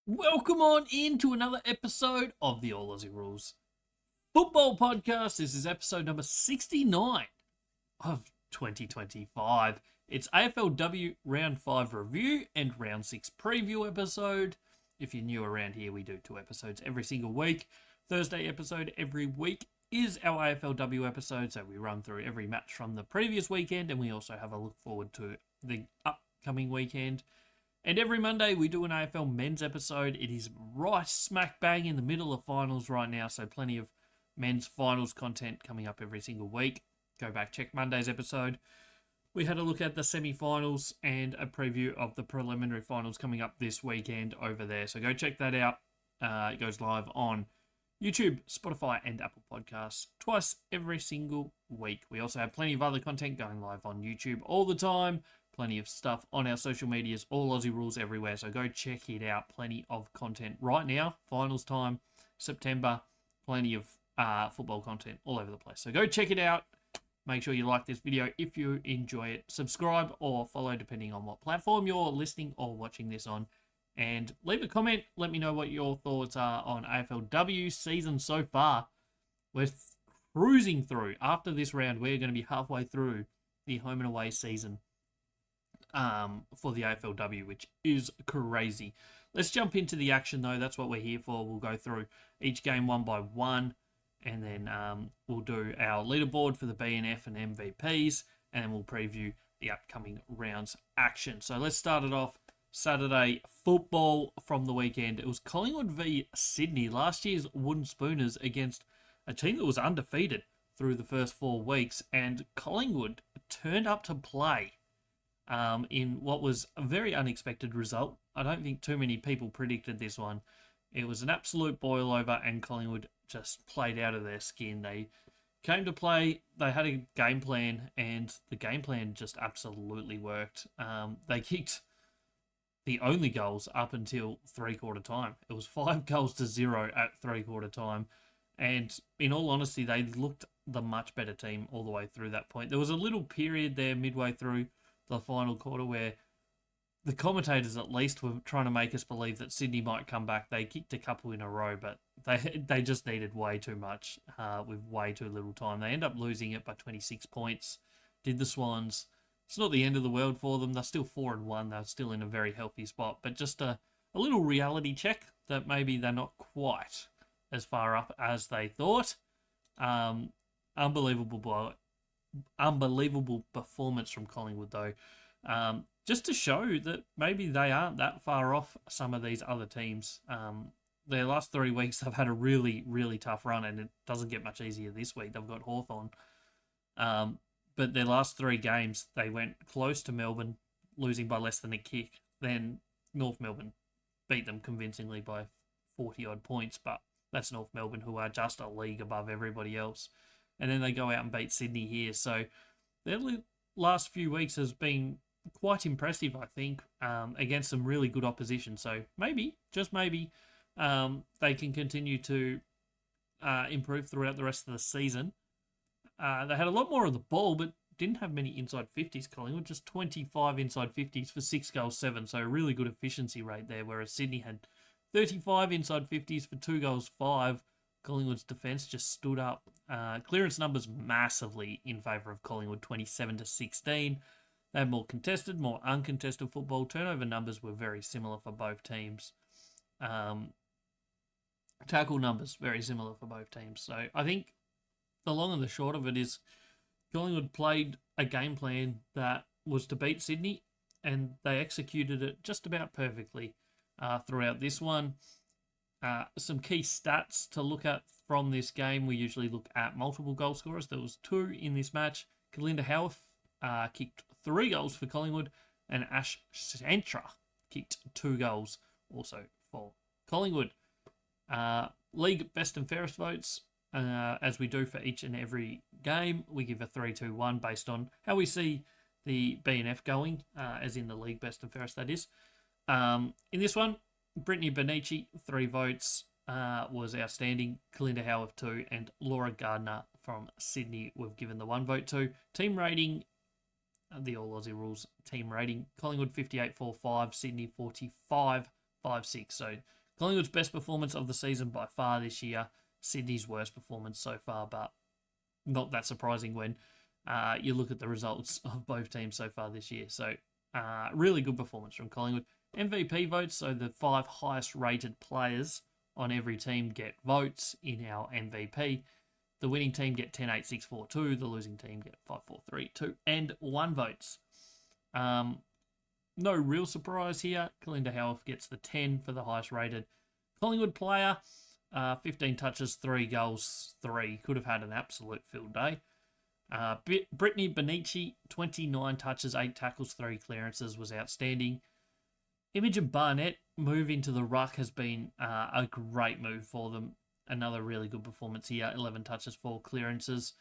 Welcome on into another episode of the All Aussie Rules Football Podcast. This is episode number 69 of 2025. It's AFLW Round 5 review and Round 6 preview episode. If you're new around here, we do 2 episodes every single week. Thursday episode every week is our AFLW episode, so we run through every match from the previous weekend, and we also have a look forward to the upcoming weekend. And every Monday we do an AFL men's episode. It is right smack bang in the middle of finals right now, so plenty of men's finals content coming up every single week. Go back, check Monday's episode. We had a look at the semi-finals and a preview of the preliminary finals coming up this weekend over there. So go check that out. It goes live on YouTube, Spotify, and Apple Podcasts twice every single week. We also have plenty of other content going live on YouTube all the time. Plenty of stuff on our social medias, all Aussie Rules everywhere. So go check it out. Plenty of content right now. Finals time, September. Plenty of football content all over the place. So go check it out. Make sure you like this video if you enjoy it. Subscribe or follow depending on what platform you're listening or watching this on. And leave a comment. Let me know what your thoughts are on AFLW season so far. We're cruising through. After this round, we're going to be halfway through the home and away season for the AFLW, which is crazy. Let's jump into the action, though. That's what we're here for. We'll go through each game one by one, and then we'll do our leaderboard for the BNF and MVPs, and then we'll preview the upcoming rounds action. So let's start it off. Saturday football from the weekend. It was Collingwood v Sydney, last year's Wooden Spooners, against a team that was undefeated through the first 4 weeks, and Collingwood turned up to play in what was a very unexpected result. I don't think too many people predicted this one. It was an absolute boil over, and Collingwood just played out of their skin. They came to play, they had a game plan, and the game plan just absolutely worked. They kicked the only goals up until three-quarter time. It was 5-0 at three-quarter time. And in all honesty, they looked the much better team all the way through that point. There was a little period there midway through the final quarter where the commentators at least were trying to make us believe that Sydney might come back. They kicked a couple in a row, but they just needed way too much with way too little time. They end up losing it by 26 points. Did the Swans. It's not the end of the world for them. They're still 4-1. They're still in a very healthy spot, but just a little reality check that maybe they're not quite as far up as they thought. Unbelievable performance from Collingwood, though. Just to show that maybe they aren't that far off some of these other teams. Their last 3 weeks, they've had a really, really tough run, and it doesn't get much easier this week. They've got Hawthorn. But their last 3 games, they went close to Melbourne, losing by less than a kick. Then North Melbourne beat them convincingly by 40-odd points, but that's North Melbourne, who are just a league above everybody else. And then they go out and beat Sydney here. So their last few weeks has been quite impressive, I think, against some really good opposition. So maybe, just maybe, they can continue to improve throughout the rest of the season. They had a lot more of the ball, but didn't have many inside 50s, Collingwood. Just 25 inside 50s for 6 goals, 7. So a really good efficiency rate there, whereas Sydney had 35 inside 50s for 2 goals, 5. Collingwood's defence just stood up. Clearance numbers massively in favour of Collingwood, 27-16. They had more contested, more uncontested football. Turnover numbers were very similar for both teams. Tackle numbers, very similar for both teams. So I think the long and the short of it is Collingwood played a game plan that was to beat Sydney, and they executed it just about perfectly throughout this one. Some key stats to look at from this game. We usually look at multiple goal scorers. There was 2 in this match. Kalinda Howarth kicked 3 goals for Collingwood, and Ash Santra kicked 2 goals also for Collingwood. League best and fairest votes, as we do for each and every game. We give a 3-2-1 based on how we see the BNF going, as in the league best and fairest, that is. In this one, Brittany Benici, 3 votes, was outstanding. Kalinda Howarth, 2, and Laura Gardner from Sydney we've given the 1 vote to. Team rating, the All Aussie Rules team rating: Collingwood 58.45, Sydney 45.5, 5-6. So Collingwood's best performance of the season by far this year. Sydney's worst performance so far, but not that surprising when you look at the results of both teams so far this year. So really good performance from Collingwood. MVP votes, so the 5 highest rated players on every team get votes in our MVP. The winning team get 10, 8, 6, 4, 2. The losing team get 5, 4, 3, 2, and 1 votes. No real surprise here. Kalinda Howarth gets the 10 for the highest rated Collingwood player. 15 touches, 3 goals, 3. Could have had an absolute field day. Brittany Benici, 29 touches, 8 tackles, 3 clearances, was outstanding. Imogen Barnett move into the ruck has been a great move for them. Another really good performance here. 11 touches, 4 clearances.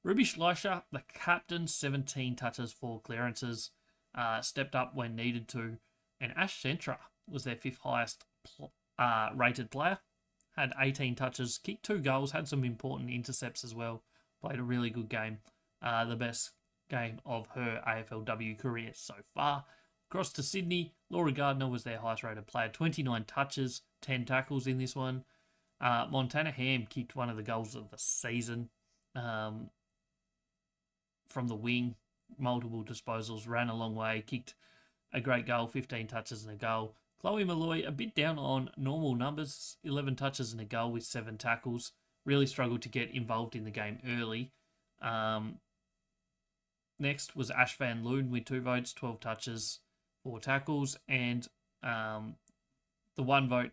Ruby Schleicher, the captain, 17 touches, 4 clearances. Stepped up when needed to. And Ash Centra was their 5th highest rated player. Had 18 touches, kicked 2 goals, had some important intercepts as well. Played a really good game. The best game of her AFLW career so far. Across to Sydney, Laura Gardner was their highest rated player. 29 touches, 10 tackles in this one. Montana Ham kicked one of the goals of the season from the wing. Multiple disposals, ran a long way, kicked a great goal, 15 touches and a goal. Chloe Malloy, a bit down on normal numbers, 11 touches and a goal with 7 tackles. Really struggled to get involved in the game early. Next was Ash Van Loon with 2 votes, 12 touches, 4 tackles, and the 1 vote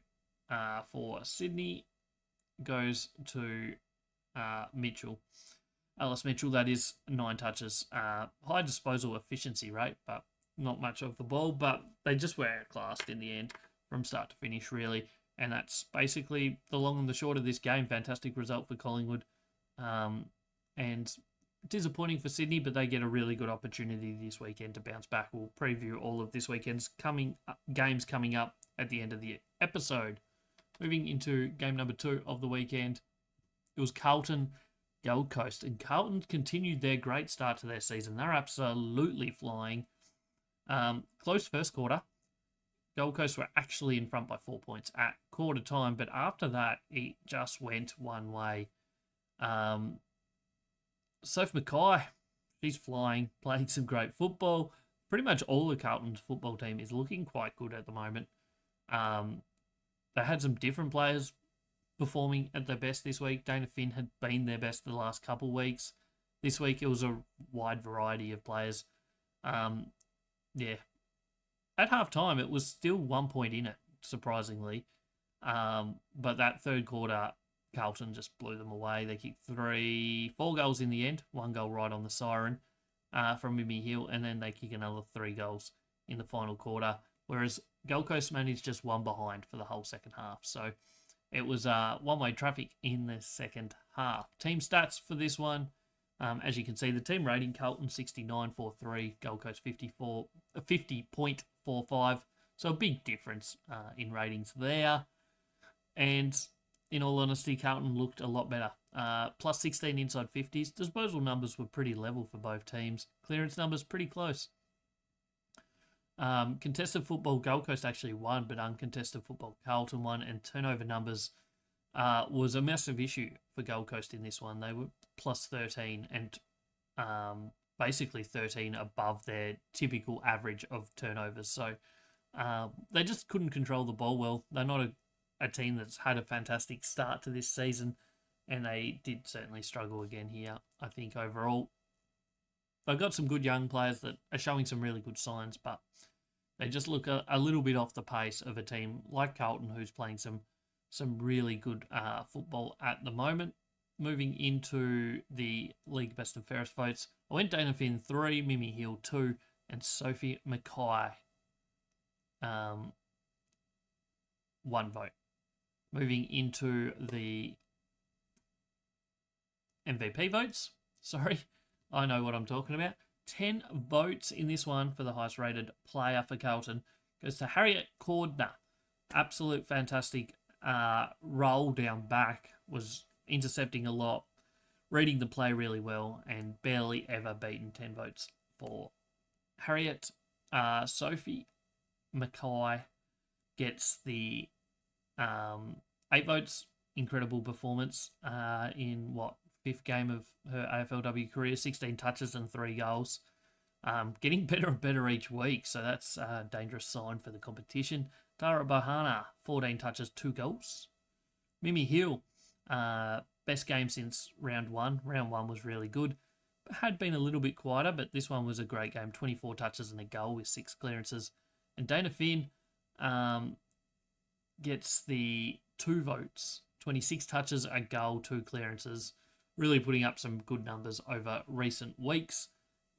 for Sydney goes to Mitchell. Alice Mitchell, that is 9 touches. High disposal efficiency rate, but not much of the ball, but they just were outclassed in the end from start to finish, really. And that's basically the long and the short of this game. Fantastic result for Collingwood. And disappointing for Sydney, but they get a really good opportunity this weekend to bounce back. We'll preview all of this weekend's games coming up at the end of the episode. Moving into game number 2 of the weekend, it was Carlton Gold Coast, and Carlton continued their great start to their season. They're absolutely flying. Close first quarter. Gold Coast were actually in front by 4 points at quarter time, but after that, it just went one way. Soph Mackay, she's flying, playing some great football. Pretty much all of Carlton's football team is looking quite good at the moment. They had some different players performing at their best this week. Dana Finn had been their best the last couple of weeks. This week, it was a wide variety of players. At half-time, it was still 1 point in it, surprisingly. But that third quarter, Carlton just blew them away. They kicked 4 goals in the end, 1 goal right on the siren from Mimi Hill, and then they kick another 3 goals in the final quarter, whereas Gold Coast managed just 1 behind for the whole second half. So it was one-way traffic in the second half. Team stats for this one. As you can see, the team rating, Carlton 69.43, Gold Coast 50.45. So a big difference in ratings there. And in all honesty, Carlton looked a lot better. Plus 16 inside 50s. Disposal numbers were pretty level for both teams. Clearance numbers pretty close. Contested football, Gold Coast actually won, but uncontested football, Carlton won. And turnover numbers was a massive issue for Gold Coast in this one. They were plus 13 and basically 13 above their typical average of turnovers. So they just couldn't control the ball well. They're not a team that's had a fantastic start to this season, and they did certainly struggle again here, I think, overall. They've got some good young players that are showing some really good signs, but they just look a little bit off the pace of a team like Carlton, who's playing some really good football at the moment. Moving into the League Best and Fairest votes, I went Dana Finn 3, Mimi Hill 2, and Sophie Mackay 1 vote. Moving into the MVP votes. Sorry, I know what I'm talking about. 10 votes in this one for the highest rated player for Carlton goes to Harriet Cordner. Absolute fantastic roll down back, was intercepting a lot, reading the play really well, and barely ever beaten. 10 votes for Harriet. Sophie Mackay gets the 8 votes. Incredible performance in fifth game of her AFLW career, 16 touches and 3 goals. Getting better and better each week, so that's a dangerous sign for the competition. Tara Bahana, 14 touches, 2 goals. Mimi Hill, best game since round 1. Round 1 was really good. Had been a little bit quieter, but this one was a great game. 24 touches and a goal with 6 clearances. And Dana Finn gets the 2 votes. 26 touches, a goal, 2 clearances. Really putting up some good numbers over recent weeks.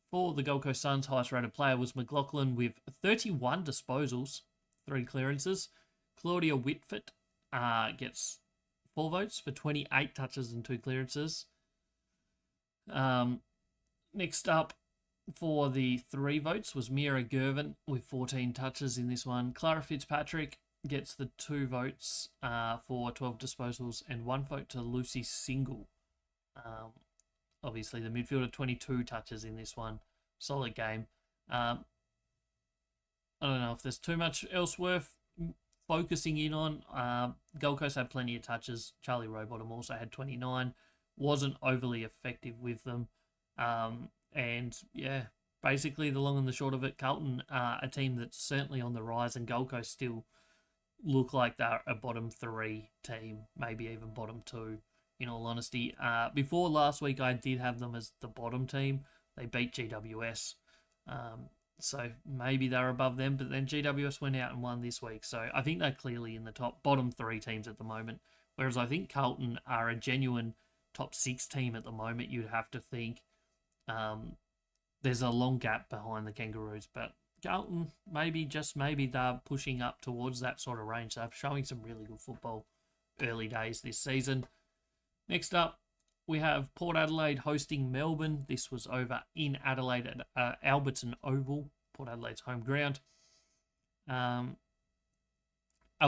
For the Gold Coast Suns, highest rated player was McLaughlin with 31 disposals, 3 clearances. Claudia Whitford gets 4 votes for 28 touches and 2 clearances. Next up for the 3 votes was Mira Gervin with 14 touches in this one. Clara Fitzpatrick gets the 2 votes for 12 disposals and 1 vote to Lucy Single. Obviously, the midfielder, 22 touches in this one. Solid game. I don't know if there's too much else worth focusing in on. Gold Coast had plenty of touches. Charlie Rowbottom also had 29. Wasn't overly effective with them. And yeah, basically the long and the short of it, Carlton, a team that's certainly on the rise, and Gold Coast still look like they're a bottom 3 team, maybe even bottom 2, in all honesty. Before last week, I did have them as the bottom team. They beat GWS. So maybe they're above them, but then GWS went out and won this week. So I think they're clearly in the bottom 3 teams at the moment. Whereas I think Carlton are a genuine top 6 team at the moment. You'd have to think there's a long gap behind the Kangaroos, but Carlton, just maybe they're pushing up towards that sort of range. They're showing some really good football early days this season. Next up, we have Port Adelaide hosting Melbourne. This was over in Adelaide at Alberton Oval, Port Adelaide's home ground. A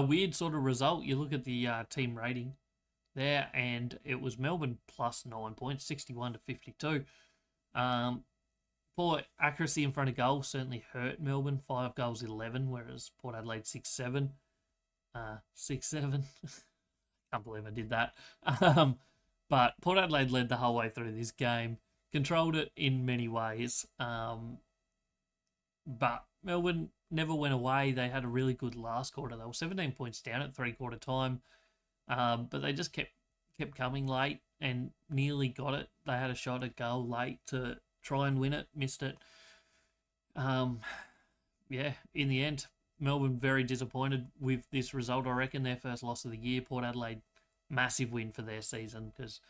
weird sort of result. You look at the team rating there, and it was Melbourne plus 9 points, 61 to 52. Poor accuracy in front of goal certainly hurt Melbourne. 5 goals, 11, whereas Port Adelaide 6-7. 6-7. Can't believe I did that. But Port Adelaide led the whole way through this game, controlled it in many ways. But Melbourne never went away. They had a really good last quarter. They were 17 points down at 3/4 time, but they just kept coming late and nearly got it. They had a shot at goal late to try and win it, missed it. In the end, Melbourne very disappointed with this result. I reckon their first loss of the year. Port Adelaide, massive win for their season because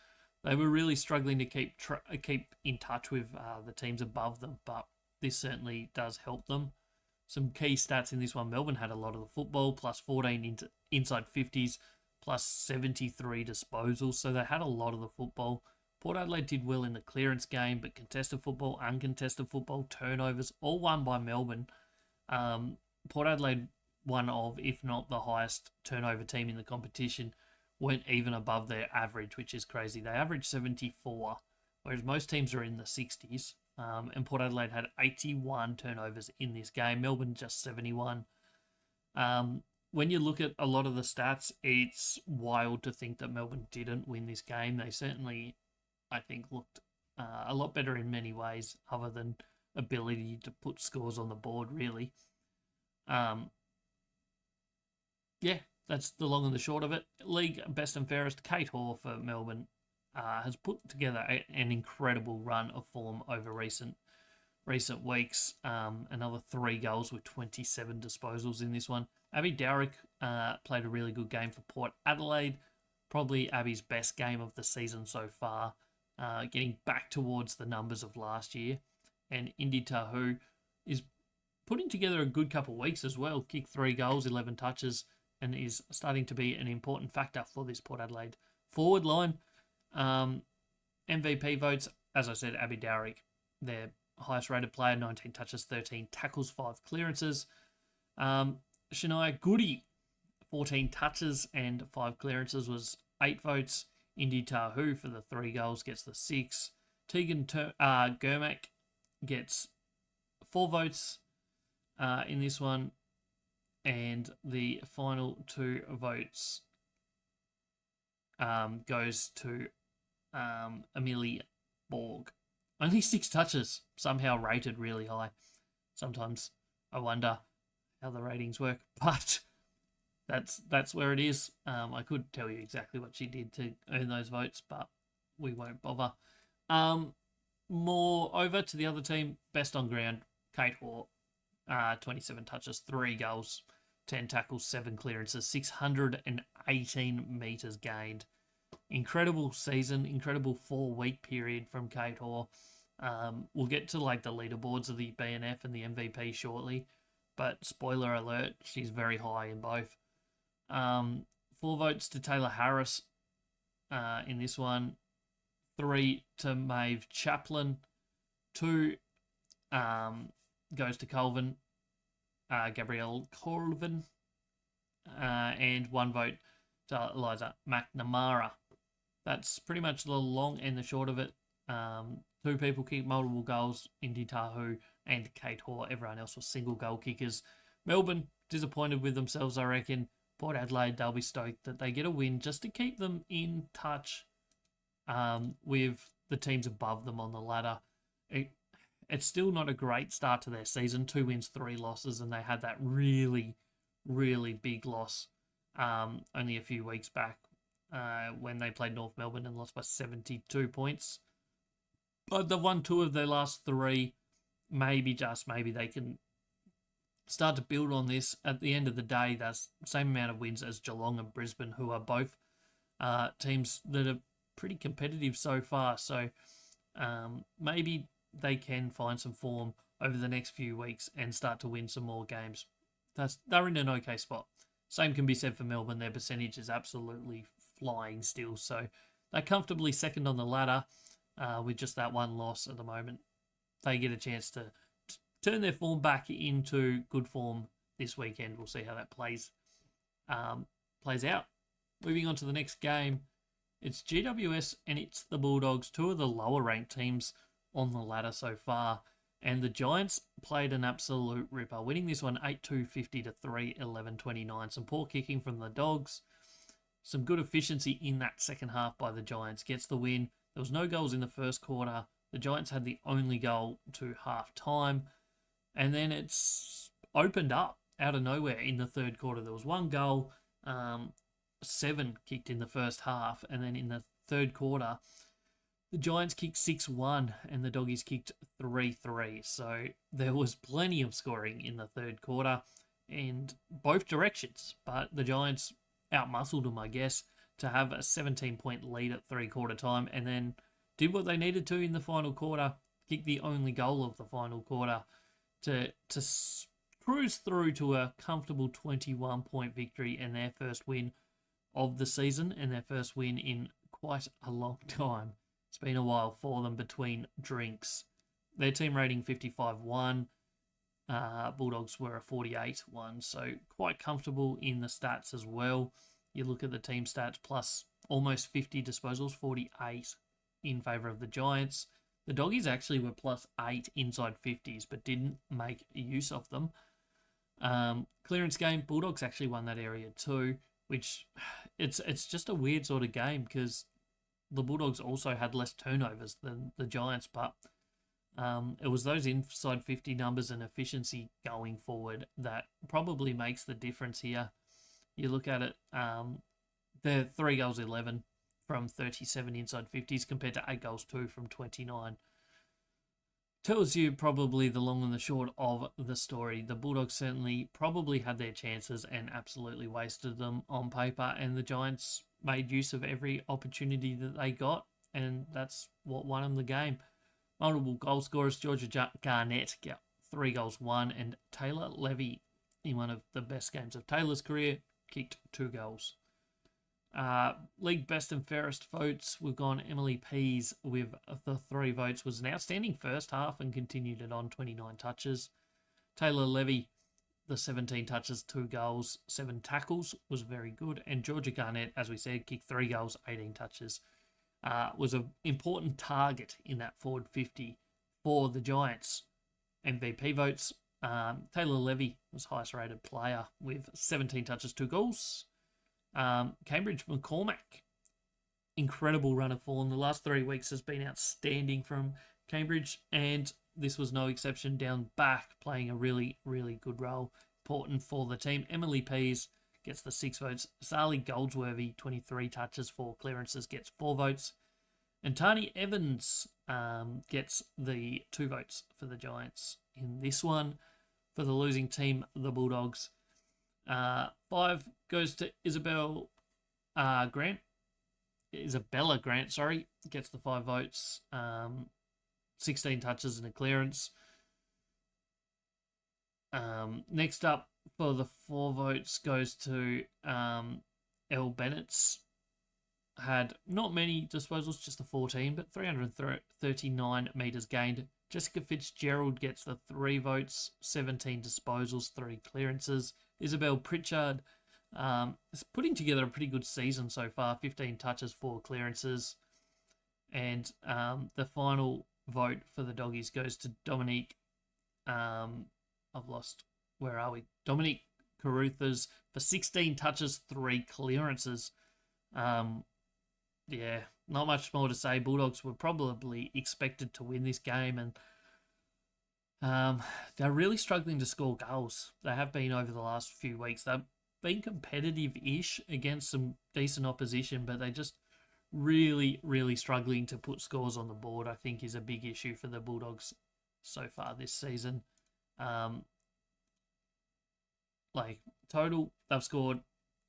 they were really struggling to keep in touch with the teams above them, but this certainly does help them. Some key stats in this one: Melbourne had a lot of the football, plus 14 inside 50s, plus 73 disposals, so they had a lot of the football. Port Adelaide did well in the clearance game, but contested football, uncontested football, turnovers, all won by Melbourne. Port Adelaide, one of, if not the highest turnover team in the competition, weren't even above their average, which is crazy. They averaged 74, whereas most teams are in the 60s. And Port Adelaide had 81 turnovers in this game. Melbourne just 71. When you look at a lot of the stats, it's wild to think that Melbourne didn't win this game. They certainly, I think, looked a lot better in many ways, other than ability to put scores on the board, really. That's the long and the short of it. League best and fairest, Kate Hoare for Melbourne has put together an incredible run of form over recent weeks. Another 3 goals with 27 disposals in this one. Abby Dowrick played a really good game for Port Adelaide. Probably Abby's best game of the season so far. Getting back towards the numbers of last year. And Indy Tahu is putting together a good couple of weeks as well. Kicked 3 goals, 11 touches, and is starting to be an important factor for this Port Adelaide forward line. MVP votes, as I said, Abby Dowrick, their highest rated player, 19 touches, 13 tackles, 5 clearances. Shania Goody, 14 touches and 5 clearances, was 8 votes. Indy Tahu for the 3 goals gets the 6. Tegan Germack gets 4 votes in this one. And the final 2 votes goes to Amelie Borg. Only 6 touches, somehow rated really high. Sometimes I wonder how the ratings work, but that's where it is. I could tell you exactly what she did to earn those votes, but we won't bother. More over to the other team, best on ground, Kate Hoare, 27 touches, 3 goals, 10 tackles, 7 clearances, 618 metres gained. Incredible season, incredible 4-week period from Kate Hoare. We'll get to like the leaderboards of the BNF and the MVP shortly, but spoiler alert, she's very high in both. 4 votes to Taylor Harris in this one, 3 to Maeve Chaplin, 2 goes to Colvin, Gabrielle Colvin, and 1 vote to Eliza McNamara. That's pretty much the long and the short of it. 2 people kicked multiple goals, Indy Tahu and Kate Hoare. Everyone else was single goal kickers. Melbourne, disappointed with themselves, I reckon. Port Adelaide, they'll be stoked that they get a win just to keep them in touch with the teams above them on the ladder. It's still not a great start to their season. 2 wins, 3 losses, and they had that really, really big loss only a few weeks back when they played North Melbourne and lost by 72 points. But they've won 2 of their last 3. Maybe, just maybe, they can start to build on this. At the end of the day, that's the same amount of wins as Geelong and Brisbane, who are both teams that are pretty competitive so far. So maybe they can find some form over the next few weeks and start to win some more games. They're in an okay spot. Same can be said for Melbourne. Their percentage is absolutely flying still. So they're comfortably second on the ladder with just that 1 loss at the moment. They get a chance to turn their form back into good form this weekend. We'll see how that plays out. Moving on to the next game, it's GWS and it's the Bulldogs, 2 of the lower ranked teams on the ladder so far. And the Giants played an absolute ripper, winning this one 8-2, 50 to 3, 11-29. Some poor kicking from the Dogs. Some good efficiency in that second half by the Giants. Gets the win. There was no goals in the first quarter. The Giants had the only goal to half time. And then it's opened up out of nowhere in the third quarter. There was 1 goal, 7 kicked in the first half. And then in the third quarter, the Giants kicked 6-1 and the Doggies kicked 3-3. So there was plenty of scoring in the third quarter in both directions. But the Giants outmuscled them, I guess, to have a 17-point lead at 3-quarter time, and then did what they needed to in the final quarter, kicked the only goal of the final quarter to cruise through to a comfortable 21-point victory and their first win of the season and their first win in quite a long time. It's been a while for them between drinks. Their team rating 55-1. Bulldogs were a 48-1, so quite comfortable in the stats as well. You look at the team stats, plus almost 50 disposals, 48 in favour of the Giants. The Doggies actually were plus 8 inside 50s, but didn't make use of them. Clearance game, Bulldogs actually won that area too, which it's just a weird sort of game because the Bulldogs also had less turnovers than the Giants, but it was those inside 50 numbers and efficiency going forward that probably makes the difference here. You look at it, they're 3 goals 11 from 37 inside 50s compared to 8 goals 2 from 29. Tells you probably the long and the short of the story. The Bulldogs certainly probably had their chances and absolutely wasted them on paper, and the Giants made use of every opportunity that they got, and that's what won them the game. Multiple goal scorers, Georgia Garnett got 3 goals 1, and Taylor Levy, in one of the best games of Taylor's career, kicked 2 goals. League best and fairest votes, we've gone Emily Pease with the 3 votes. Was an outstanding first half and continued it on 29 touches. Taylor Levy, the 17 touches, 2 goals, 7 tackles, was very good. And Georgia Garnett, as we said, kicked 3 goals, 18 touches. Was an important target in that forward 50 for the Giants. MVP votes, Taylor Levy was highest rated player with 17 touches, 2 goals. Cambridge McCormack, incredible run of form. The last 3 weeks has been outstanding from Cambridge, and this was no exception. Down back, playing a really, really good role. Important for the team. Emily Pease gets the 6 votes. Sally Goldsworthy, 23 touches, 4 clearances, gets 4 votes. And Tani Evans gets the 2 votes for the Giants in this one. For the losing team, the Bulldogs. 5 goes to Isabella Grant, gets the 5 votes. 16 touches and a clearance. Next up for the 4 votes goes to Elle Bennett's. Had not many disposals, just the 14, but 339 metres gained. Jessica Fitzgerald gets the 3 votes, 17 disposals, 3 clearances. Isabel Pritchard is putting together a pretty good season so far, 15 touches, 4 clearances. And the final vote for the Doggies goes to Dominique. Dominique Caruthers for 16 touches, 3 clearances. Yeah, not much more to say. Bulldogs were probably expected to win this game, and they're really struggling to score goals. They have been over the last few weeks. They've been competitive-ish against some decent opposition, but they just really, really struggling to put scores on the board, I think, is a big issue for the Bulldogs so far this season. Total, they've scored,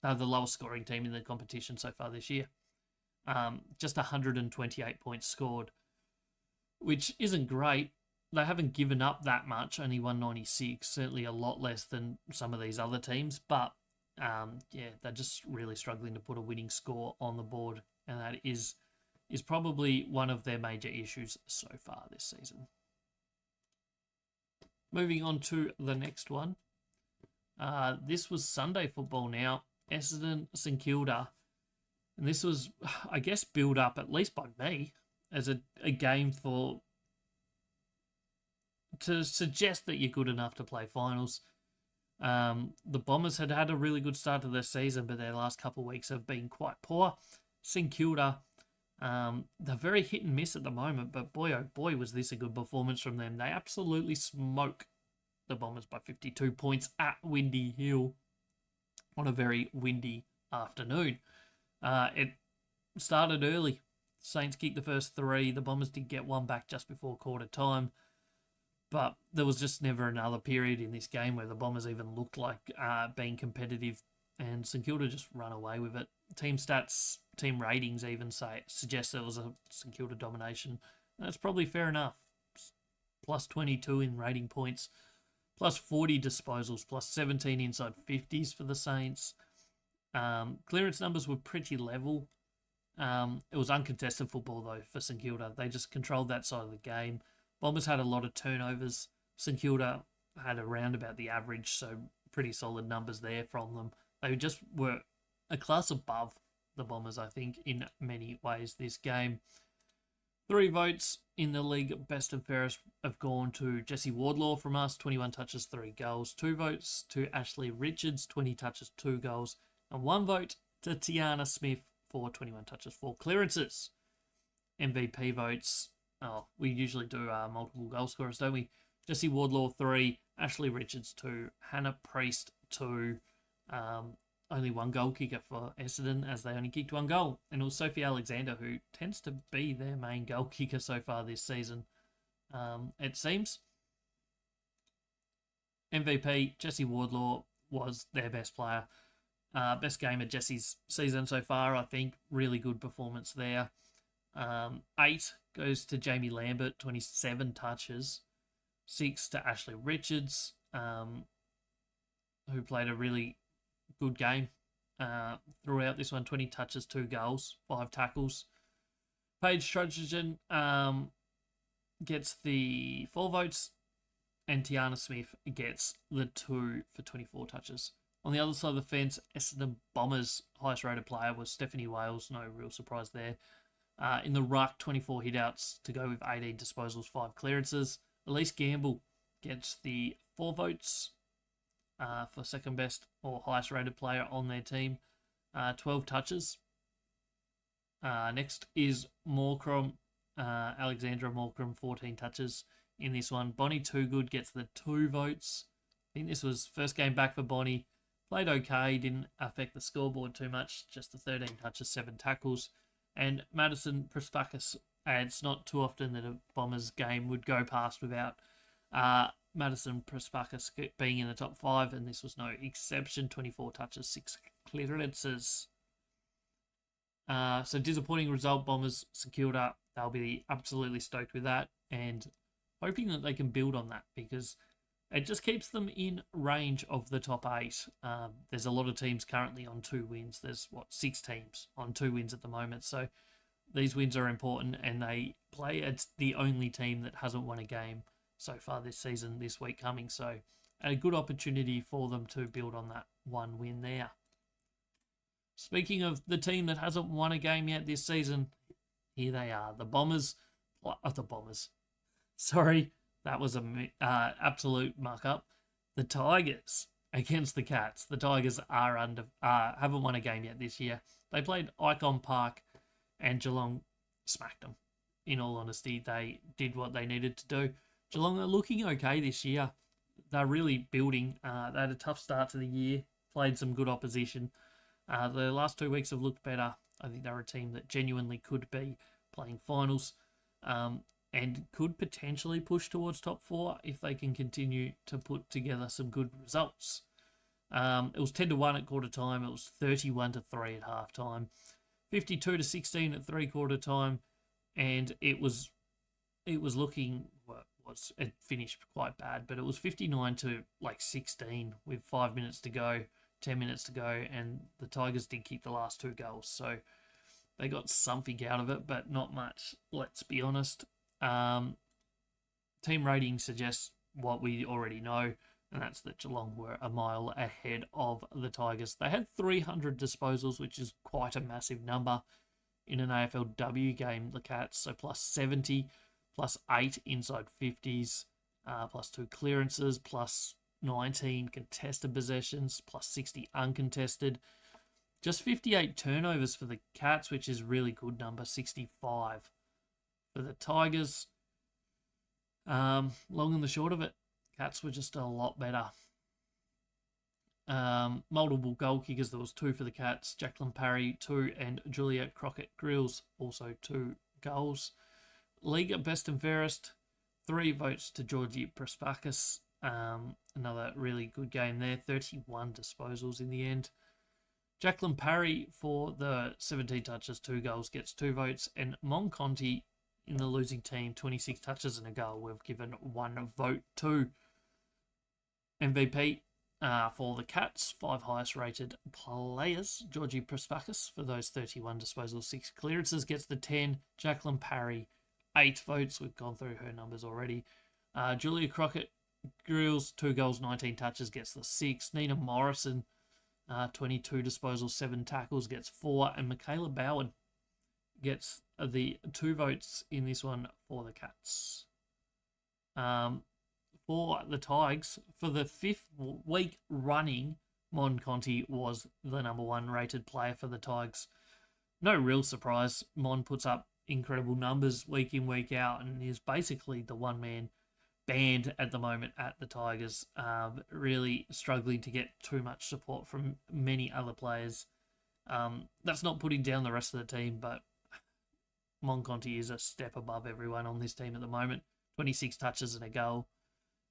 they're the lowest scoring team in the competition so far this year. Just 128 points scored, which isn't great. They haven't given up that much, only 196, certainly a lot less than some of these other teams, but they're just really struggling to put a winning score on the board, and that is probably one of their major issues so far this season. Moving on to the next one. This was Sunday football now. Essendon, St Kilda. And this was, I guess, built up, at least by me, as a game to suggest that you're good enough to play finals. The Bombers had a really good start to their season, but their last couple of weeks have been quite poor. St Kilda, they're very hit and miss at the moment, but boy, oh boy, was this a good performance from them. They absolutely smoke the Bombers by 52 points at Windy Hill on a very windy afternoon. It started early. Saints kicked the first 3. The Bombers did get one back just before quarter time. But there was just never another period in this game where the Bombers even looked like being competitive. And St Kilda just run away with it. Team stats, team ratings even suggest there was a St Kilda domination. That's probably fair enough. Plus 22 in rating points. Plus 40 disposals. Plus 17 inside 50s for the Saints. Clearance numbers were pretty level. It was uncontested football, though, for St Kilda. They just controlled that side of the game. Bombers had a lot of turnovers. St Kilda had around about the average, so pretty solid numbers there from them. They just were a class above the Bombers, I think, in many ways this game. 3 votes in the league best and fairest have gone to Jessie Wardlaw from us, 21 touches, 3 goals. 2 votes to Ashley Richards, 20 touches, 2 goals. And 1 vote to Tiana Smith for 21 touches, 4 clearances. MVP votes. We usually do multiple goal scorers, don't we? Jessie Wardlaw, 3. Ashley Richards, 2. Hannah Priest, 2. Only 1 goal kicker for Essendon, as they only kicked 1 goal. And it was Sophie Alexander, who tends to be their main goal kicker so far this season, it seems. MVP, Jessie Wardlaw, was their best player. Best game of Jessie's season so far, I think. Really good performance there. 8 goes to Jamie Lambert, 27 touches. 6 to Ashley Richards, who played a really good game throughout this one. 20 touches, 2 goals, 5 tackles. Paige Trojan gets the 4 votes, and Tiana Smith gets the 2 for 24 touches. On the other side of the fence, Essendon Bombers' highest rated player was Stephanie Wales. No real surprise there. In the ruck, 24 hitouts to go with 18 disposals, 5 clearances. Elise Gamble gets the 4 votes for second best or highest rated player on their team. 12 touches. Next is Morecrom, Alexandra Morecrom, 14 touches in this one. Bonnie Toogood gets the 2 votes. I think this was first game back for Bonnie. Played okay, didn't affect the scoreboard too much, just the 13 touches, 7 tackles. And Madison Prespakis, it's not too often that a Bombers game would go past without Madison Prespakis being in the top 5, and this was no exception. 24 touches, 6 clearances. So disappointing result. Bombers secured up. They'll be absolutely stoked with that and hoping that they can build on that, because it just keeps them in range of the top 8. There's a lot of teams currently on 2 wins. There's 6 teams on 2 wins at the moment. So these wins are important, and they play as the only team that hasn't won a game so far this season, this week coming. So a good opportunity for them to build on that 1 win there. Speaking of the team that hasn't won a game yet this season, here they are. The Bombers. Sorry, that was an absolute muck-up. The Tigers against the Cats. The Tigers are haven't won a game yet this year. They played Icon Park, and Geelong smacked them. In all honesty, they did what they needed to do. Geelong are looking okay this year. They're really building. They had a tough start to the year, played some good opposition. The last 2 weeks have looked better. I think they're a team that genuinely could be playing finals and could potentially push towards top 4 if they can continue to put together some good results. It was 10-1 at quarter time. It was 31-3 at half time. 52-16 at 3/4 time, and it looking it finished quite bad, but it was 59-16 with 5 minutes to go, 10 minutes to go, and the Tigers did kick the last 2 goals, so they got something out of it, but not much. Let's be honest. Team rating suggests what we already know, and that's that Geelong were a mile ahead of the Tigers. They had 300 disposals, which is quite a massive number in an AFLW game, the Cats. So plus 70, plus 8 inside 50s, plus 2 clearances, plus 19 contested possessions, plus 60 uncontested. Just 58 turnovers for the Cats, which is really good number, 65 for the Tigers. Long and the short of it, Cats were just a lot better. Multiple goal kickers. There was 2 for the Cats. Jacqueline Parry, 2, and Julia Crockett-Grills, also 2 goals. League best and fairest, 3 votes to Georgie Prespakis. Another really good game there. 31 disposals in the end. Jacqueline Parry for the 17 touches, 2 goals, gets 2 votes. And Mon Conti in the losing team, 26 touches and a goal. We've given 1 vote to. MVP for the Cats, 5 highest rated players. Georgie Prespakis for those 31 disposals, 6 clearances, gets the 10. Jacqueline Parry, 8 votes. We've gone through her numbers already. Julia Crockett-Grills, 2 goals, 19 touches, gets the 6. Nina Morrison, 22 disposals, 7 tackles, gets 4. And Michaela Bowen gets the 2 votes in this one for the Cats. For the Tigers, for the 5th week running, Mon Conti was the number 1 rated player for the Tigers. No real surprise. Mon puts up incredible numbers week in, week out, and is basically the one-man band at the moment at the Tigers. Really struggling to get too much support from many other players. That's not putting down the rest of the team, but Mon Conti is a step above everyone on this team at the moment. 26 touches and a goal.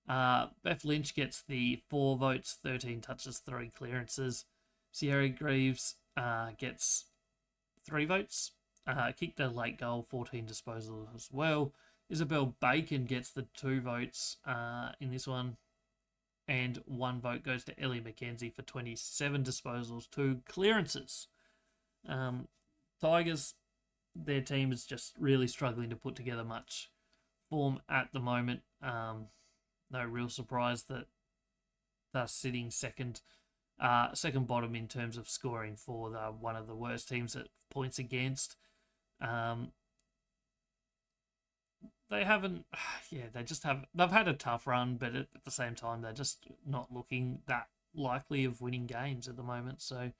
Beth Lynch gets the 4 votes, 13 touches, 3 clearances. Sierra Greaves gets 3 votes. Kicked a late goal, 14 disposals as well. Isabel Bacon gets the 2 votes in this one. And 1 vote goes to Ellie McKenzie for 27 disposals, 2 clearances. Tigers, their team is just really struggling to put together much form at the moment. No real surprise that they're sitting second bottom in terms of scoring for one of the worst teams at points against. they haven't. Yeah, they just have. They've had a tough run, but at the same time, they're just not looking that likely of winning games at the moment. So,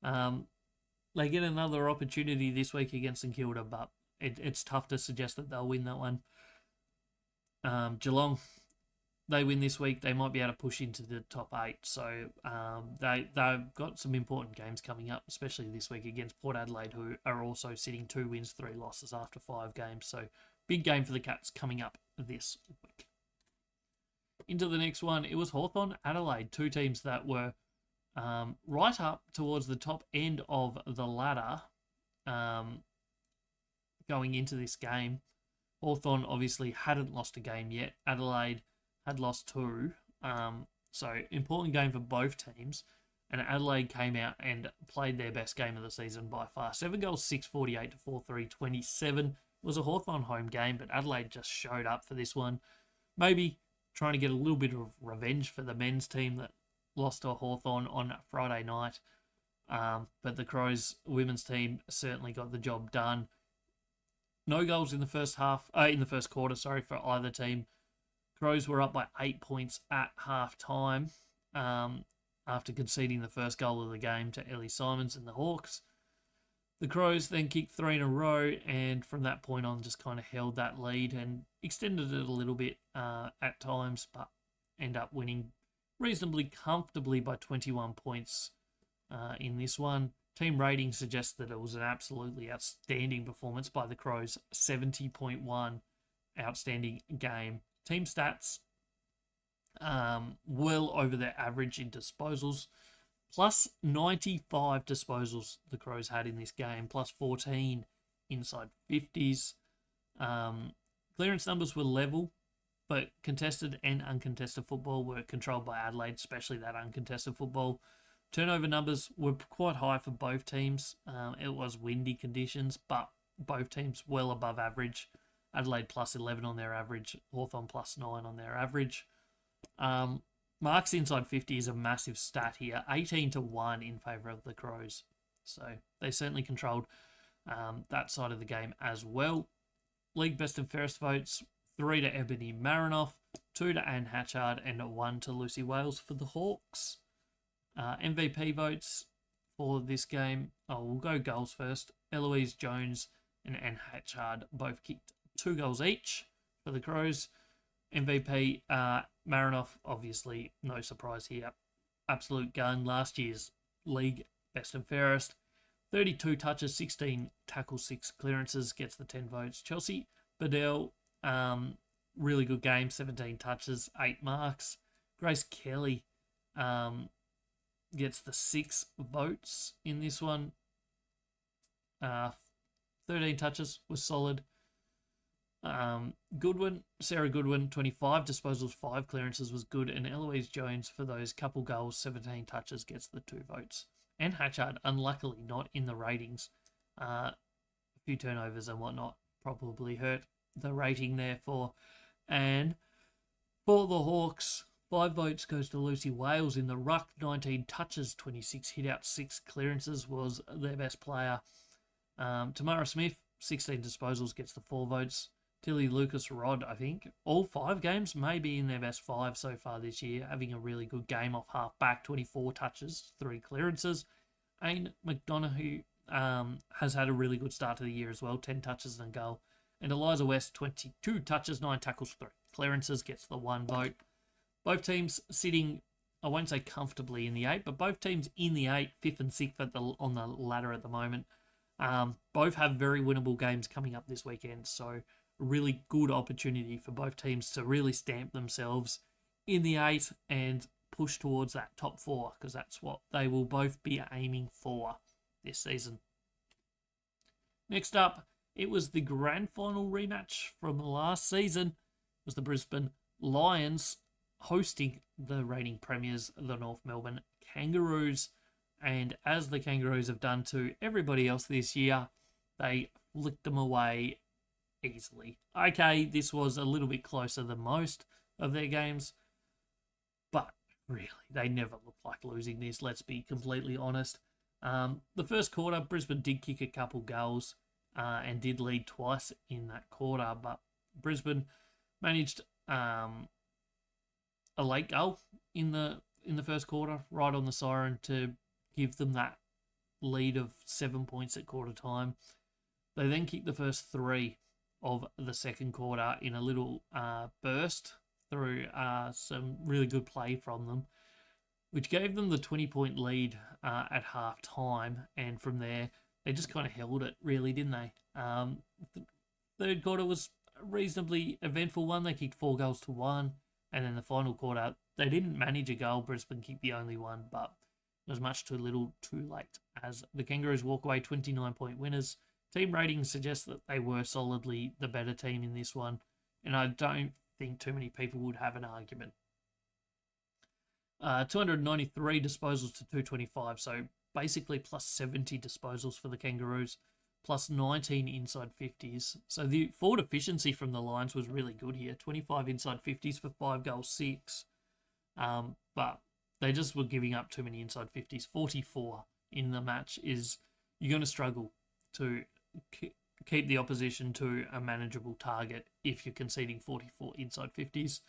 they get another opportunity this week against St Kilda, but it's tough to suggest that they'll win that one. Geelong, they win this week, they might be able to push into the top 8. So they've got some important games coming up, especially this week against Port Adelaide, who are also sitting 2 wins, 3 losses after 5 games. So big game for the Cats coming up this week. Into the next one, it was Hawthorn, Adelaide, 2 teams that were right up towards the top end of the ladder going into this game. Hawthorn obviously hadn't lost a game yet. Adelaide had lost 2. So important game for both teams. And Adelaide came out and played their best game of the season by far. 7 goals, 6, 48 to 4-3, 27. It was a Hawthorn home game, but Adelaide just showed up for this one. Maybe trying to get a little bit of revenge for the men's team that lost to Hawthorn on Friday night. But the Crows women's team certainly got the job done. No goals in the first quarter, for either team. Crows were up by 8 points at half time after conceding the first goal of the game to Ellie Simons and the Hawks. The Crows then kicked 3 in a row, and from that point on just kind of held that lead and extended it a little bit at times, but end up winning reasonably comfortably by 21 points in this one. Team rating suggests that it was an absolutely outstanding performance by the Crows. 70.1, outstanding game. Team stats, well over their average in disposals. Plus 95 disposals the Crows had in this game. Plus 14 inside 50s. Clearance numbers were level, but contested and uncontested football were controlled by Adelaide, especially that uncontested football. Turnover numbers were quite high for both teams. It was windy conditions, but both teams well above average. Adelaide plus 11 on their average, Hawthorn plus 9 on their average. Marks inside 50 is a massive stat here, 18-1 in favour of the Crows. So they certainly controlled that side of the game as well. League best and fairest votes, 3 to Ebony Marinoff, 2 to Anne Hatchard, and 1 to Lucy Wales for the Hawks. MVP votes for this game. We'll go goals first. Eloise Jones and Anne Hatchard both kicked 2 goals each for the Crows. MVP, Marinoff, obviously no surprise here. Absolute gun. Last year's league best and fairest. 32 touches, 16 tackles, 6 clearances, gets the 10 votes. Chelsea Bedell, really good game, 17 touches, 8 marks. Grace Kelly gets the 6 votes in this one. 13 touches was solid. Sarah Goodwin, 25 disposals, 5 clearances was good. And Eloise Jones, for those couple goals, 17 touches, gets the 2 votes. And Hatchard, unluckily not in the ratings. A few turnovers and whatnot probably hurt the rating there for. And for the Hawks, 5 votes goes to Lucy Wales in the ruck. 19 touches, 26 hit-outs, 6 clearances was their best player. Tamara Smith, 16 disposals, gets the 4 votes. Tilly Lucas-Rod, I think, all 5 games may be in their best 5 so far this year, having a really good game off half-back, 24 touches, 3 clearances. Aine McDonough has had a really good start to the year as well, 10 touches and a goal. And Eliza West, 22 touches, 9 tackles, 3 clearances, gets the 1 vote. Both teams sitting, I won't say comfortably in the 8, but both teams in the 8, 5th and 6th on the ladder at the moment. Both have very winnable games coming up this weekend, so a really good opportunity for both teams to really stamp themselves in the 8 and push towards that top 4, because that's what they will both be aiming for this season. Next up, it was the grand final rematch from last season. It was the Brisbane Lions hosting the reigning premiers, the North Melbourne Kangaroos. And as the Kangaroos have done to everybody else this year, they flicked them away easily. Okay, this was a little bit closer than most of their games, but really, they never looked like losing this, let's be completely honest. The first quarter, Brisbane did kick a couple goals and did lead twice in that quarter, but Brisbane managed a late goal in the first quarter, right on the siren, to give them that lead of 7 points at quarter time. They then kicked the first 3 of the second quarter in a little burst through some really good play from them, which gave them the 20-point lead at half time. And from there, they just kind of held it, really, didn't they? The third quarter was a reasonably eventful one. They kicked 4 goals to 1. And then the final quarter, they didn't manage a goal. Brisbane kicked the only one, but it was much too little, too late, as the Kangaroos walk away 29-point winners. Team ratings suggest that they were solidly the better team in this one, and I don't think too many people would have an argument. 293 disposals to 225, so basically plus 70 disposals for the Kangaroos, plus 19 inside 50s. So the forward efficiency from the Lions was really good here. 25 inside 50s for 5 goals, 6. But they just were giving up too many inside 50s. 44 in the match is, you're going to struggle to keep the opposition to a manageable target if you're conceding 44 inside 50s.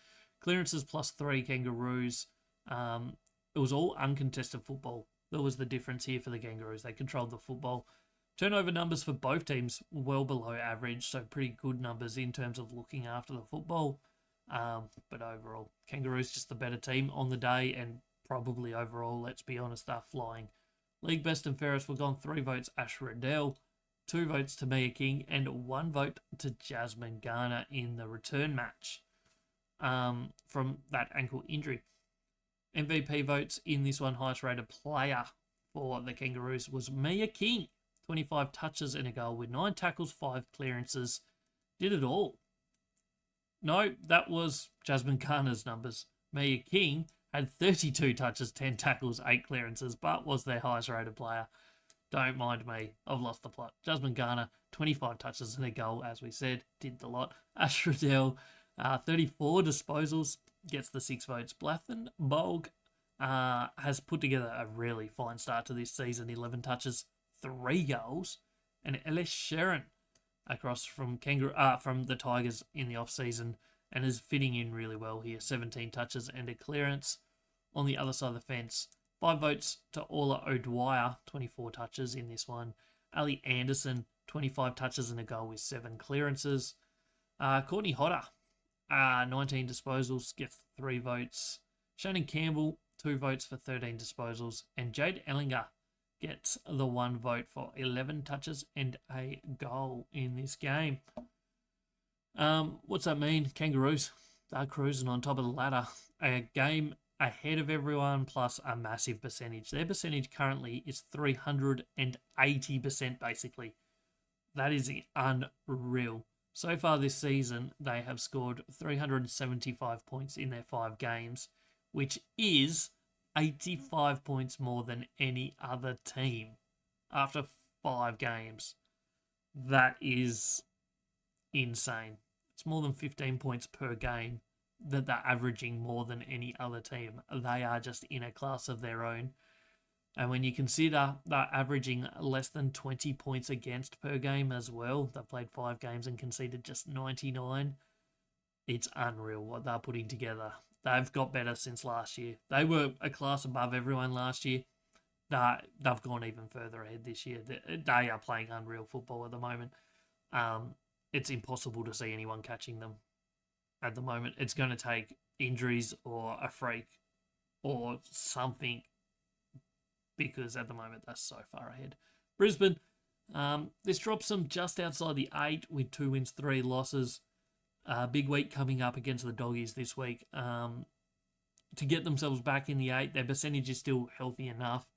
Clearances plus 3 Kangaroos. It was all uncontested football. That was the difference here for the Kangaroos. They controlled the football. Turnover numbers for both teams well below average, so pretty good numbers in terms of looking after the football. But overall, Kangaroos just the better team on the day, and probably overall, let's be honest, they're flying. League best and fairest were gone 3 votes Ash Riddell, 2 votes to Mia King, and 1 vote to Jasmine Garner in the return match from that ankle injury. MVP votes in this one, highest rated player for the Kangaroos was Mia King. 25 touches and a goal with 9 tackles, 5 clearances. Did it all. No, that was Jasmine Garner's numbers. Mia King had 32 touches, 10 tackles, 8 clearances, but was their highest rated player. Don't mind me, I've lost the plot. Jasmine Garner, 25 touches and a goal, as we said, did the lot. Ash Riddell, 34 disposals, gets the 6 votes. Blathen Bolg has put together a really fine start to this season. 11 touches, 3 goals. And Ellis Sharon across from the Tigers in the off-season and is fitting in really well here. 17 touches and a clearance. On the other side of the fence, 5 votes to Orla O'Dwyer, 24 touches in this one. Ali Anderson, 25 touches and a goal with 7 clearances. Courtney Hodder, 19 disposals, gets 3 votes. Shannon Campbell, 2 votes for 13 disposals. And Jade Ellinger gets the 1 vote for 11 touches and a goal in this game. What's that mean? Kangaroos, they're cruising on top of the ladder. A game ahead of everyone, plus a massive percentage. Their percentage currently is 380%, basically. That is unreal. So far this season, they have scored 375 points in their 5 games, which is 85 points more than any other team after 5 games. That is insane. It's more than 15 points per game that they're averaging more than any other team. They are just in a class of their own. And when you consider they're averaging less than 20 points against per game as well, they've played 5 games and conceded just 99. It's unreal what they're putting together. They've got better since last year. They were a class above everyone last year. They've gone even further ahead this year. They are playing unreal football at the moment. It's impossible to see anyone catching them at the moment. It's going to take injuries or a freak or something, because at the moment they're so far ahead. Brisbane, this drops them just outside the 8 with 2 wins, 3 losses. Big week coming up against the Doggies this week. To get themselves back in the 8, their percentage is still healthy enough.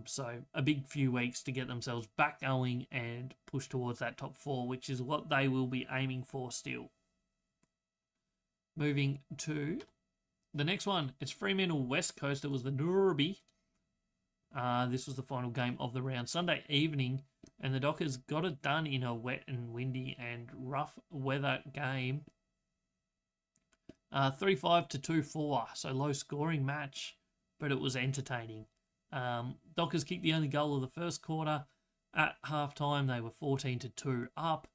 So a big few weeks to get themselves back going and push towards that top 4, which is what they will be aiming for still. Moving to the next one. It's Fremantle West Coast. It was the Nooraby. This was the final game of the round. Sunday evening, and the Dockers got it done in a wet and windy and rough weather game. 3-5 to 2-4, so low scoring match, but it was entertaining. Dockers kicked the only goal of the first quarter. At halftime, they were 14 to 2 up.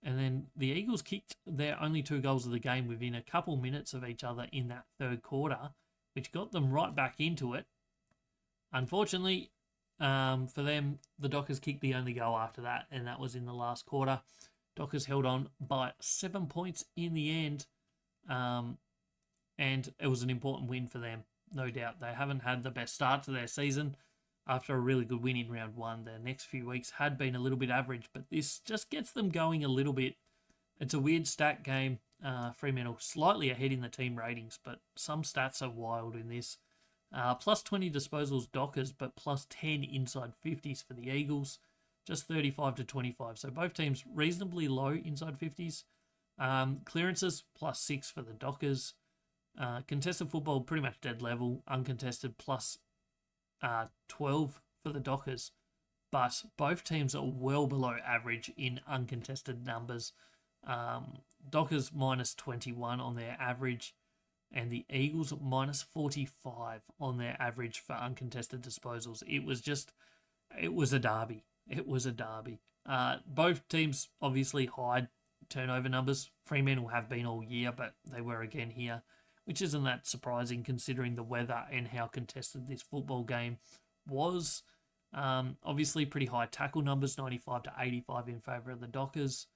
And then the Eagles kicked their only 2 goals of the game within a couple minutes of each other in that third quarter, which got them right back into it. Unfortunately, for them, the Dockers kicked the only goal after that, and that was in the last quarter. Dockers held on by 7 points in the end, and it was an important win for them, no doubt. They haven't had the best start to their season after a really good win in round 1. Their next few weeks had been a little bit average, but this just gets them going a little bit. It's a weird stat game. Fremantle slightly ahead in the team ratings, but some stats are wild in this. Plus 20 disposals Dockers, but plus 10 inside 50s for the Eagles. Just 35 to 25. So both teams reasonably low inside 50s. Clearances plus 6 for the Dockers. Contested football pretty much dead level. Uncontested plus 12 for the Dockers. But both teams are well below average in uncontested numbers. Dockers minus 21 on their average, and the Eagles minus 45 on their average for uncontested disposals. It was a derby. It was a derby. Both teams obviously hide turnover numbers. Fremantle have been all year, but they were again here, which isn't that surprising considering the weather and how contested this football game was. Obviously pretty high tackle numbers, 95 to 85 in favour of the Dockers.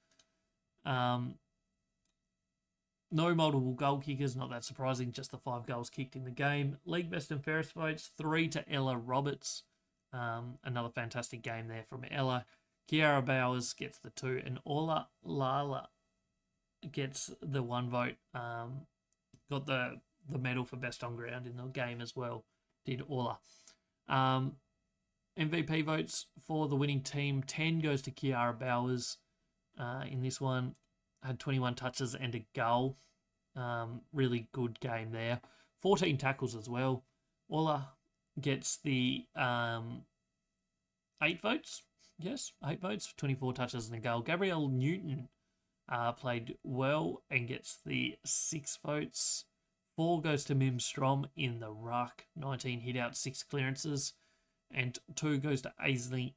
No multiple goal kickers, not that surprising, just the 5 goals kicked in the game. League best and fairest votes, 3 to Ella Roberts. Another fantastic game there from Ella. Kiara Bowers gets the 2, and Orla Lala gets the 1 vote. Got the medal for best on ground in the game as well, did Orla. MVP votes for the winning team, 10 goes to Kiara Bowers. In this one, had 21 touches and a goal. Really good game there. 14 tackles as well. Orla gets the 8 votes. Yes, 8 votes, 24 touches and a goal. Gabrielle Newton played well and gets the 6 votes. 4 goes to Mim Strom in the ruck. 19 hit out, 6 clearances. And 2 goes to Aisling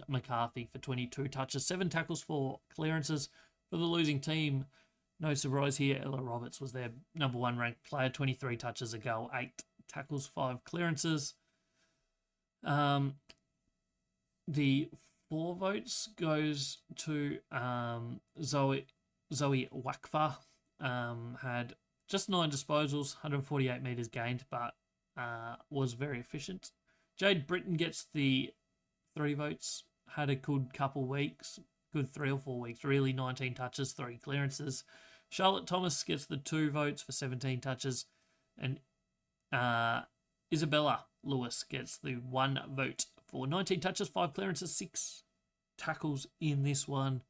McCarthy for 22 touches. 7 tackles, 4 clearances. For the losing team, no surprise here, Ella Roberts was their number 1 ranked player. 23 touches, a goal, 8 tackles, 5 clearances. The 4 votes goes to Zoe Wakfa. Had just 9 disposals, 148 metres gained, but was very efficient. Jade Britton gets the 3 votes. Had a good couple weeks, good 3 or 4 weeks, really. 19 touches, 3 clearances. Charlotte Thomas gets the 2 votes for 17 touches, and Isabella Lewis gets the 1 vote for 19 touches, 5 clearances, 6 tackles in this one.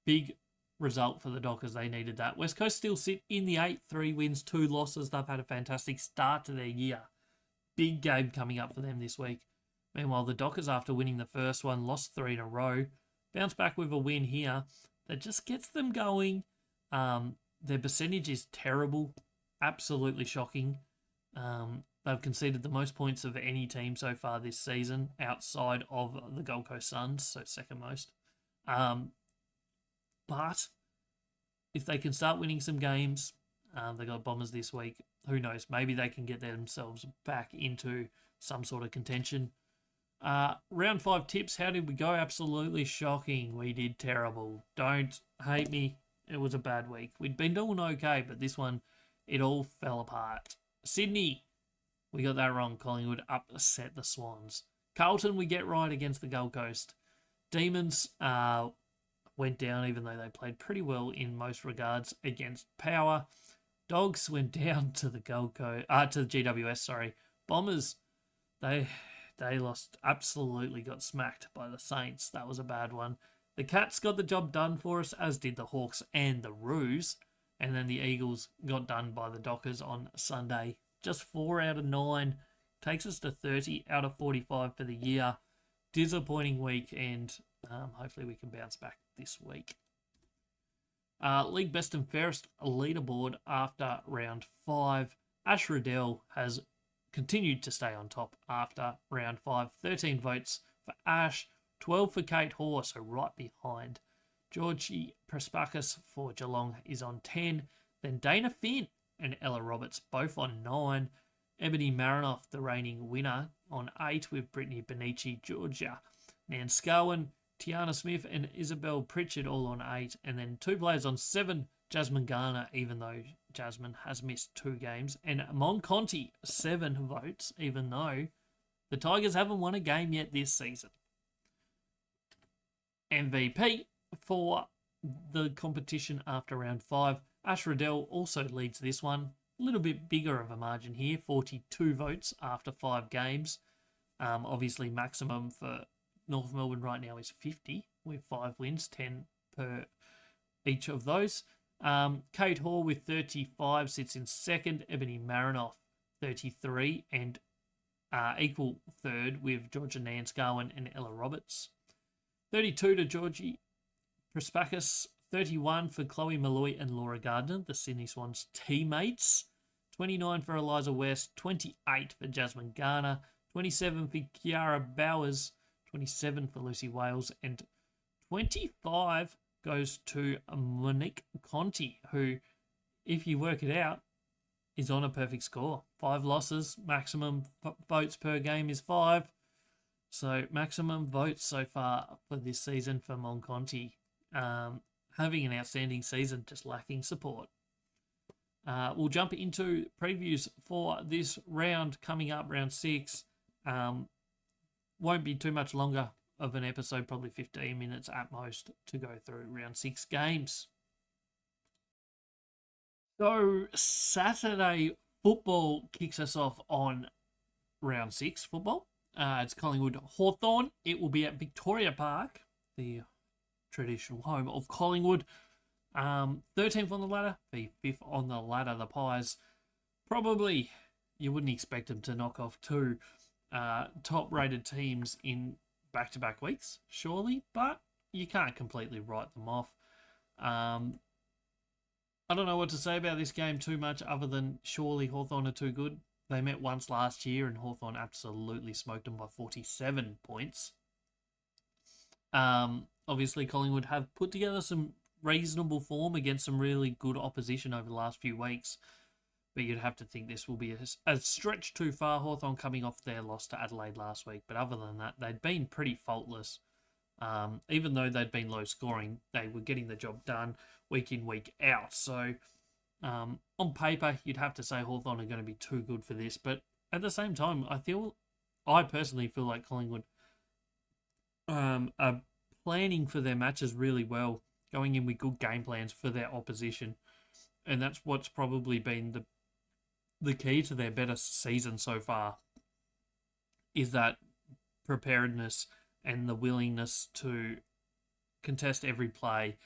Big result for the Dockers. They needed that. West Coast still sit in the 8, 3 wins, 2 losses. They've had a fantastic start to their year. Big game coming up for them this week. Meanwhile, the Dockers, after winning the first one, lost 3 in a row. Bounce back with a win here. That just gets them going. Their percentage is terrible. Absolutely shocking. They've conceded the most points of any team so far this season outside of the Gold Coast Suns, so second most. But if they can start winning some games, they got Bombers this week. Who knows? Maybe they can get themselves back into some sort of contention. Round 5 tips. How did we go? Absolutely shocking. We did terrible. Don't hate me. It was a bad week. We'd been doing okay, but this one, it all fell apart. Sydney, we got that wrong. Collingwood upset the Swans. Carlton, we get right against the Gold Coast. Demons went down, even though they played pretty well in most regards against Power. Dogs went down to the Gold Coast, to the GWS. Sorry, Bombers, they lost. Absolutely got smacked by the Saints. That was a bad one. The Cats got the job done for us, as did the Hawks and the Roos. And then the Eagles got done by the Dockers on Sunday. Just 4 out of 9. Takes us to 30 out of 45 for the year. Disappointing week, and hopefully we can bounce back this week. League best and fairest leaderboard after round 5. Ash Riddell has continued to stay on top after round 5. 13 votes for Ash, 12 for Kate Hoare, so right behind. Georgie Prespakis for Geelong is on 10. Then Dana Finn and Ella Roberts both on 9. Ebony Marinoff, the reigning winner, on 8 with Brittany Benici, Georgia. Nan Scarwin, Tiana Smith and Isabel Pritchard all on 8. And then 2 players on 7, Jasmine Garner, even though Jasmine has missed 2 games. And Mon Conti, 7 votes, even though the Tigers haven't won a game yet this season. MVP for the competition after round 5. Ash Riddell also leads this one. A little bit bigger of a margin here, 42 votes after 5 games. Obviously, maximum for North Melbourne right now is 50 with 5 wins, 10 per each of those. Kate Hoare with 35 sits in second. Ebony Marinoff, 33, and equal third with Georgia Nanscarwin and Ella Roberts. 32 to Georgie Prespakis, 31 for Chloe Malloy and Laura Gardner, the Sydney Swans teammates. 29 for Eliza West, 28 for Jasmine Garner, 27 for Kiara Bowers, 27 for Lucy Wales, and 25 goes to Monique Conti, who, if you work it out, is on a perfect score. 5 losses, maximum votes per game is 5. So maximum votes so far for this season for Mon Conti. Having an outstanding season, just lacking support. We'll jump into previews for this round coming up, round 6. Won't be too much longer of an episode, probably 15 minutes at most to go through round 6 games. So Saturday football kicks us off on round 6 football. It's Collingwood Hawthorn. It will be at Victoria Park, the traditional home of Collingwood. 13th on the ladder, the 5th on the ladder, the Pies. Probably you wouldn't expect them to knock off 2 top-rated teams in back-to-back weeks, surely, but you can't completely write them off. I don't know what to say about this game too much other than surely Hawthorn are too good. They met once last year and Hawthorn absolutely smoked them by 47 points. Obviously, Collingwood have put together some reasonable form against some really good opposition over the last few weeks. But you'd have to think this will be a stretch too far. Hawthorn coming off their loss to Adelaide last week. But other than that, they'd been pretty faultless. Even though they'd been low scoring, they were getting the job done week in, week out. So on paper, you'd have to say Hawthorn are going to be too good for this. But at the same time, I personally feel like Collingwood are planning for their matches really well, going in with good game plans for their opposition. And that's what's probably been the key to their better season so far, is that preparedness and the willingness to contest every play.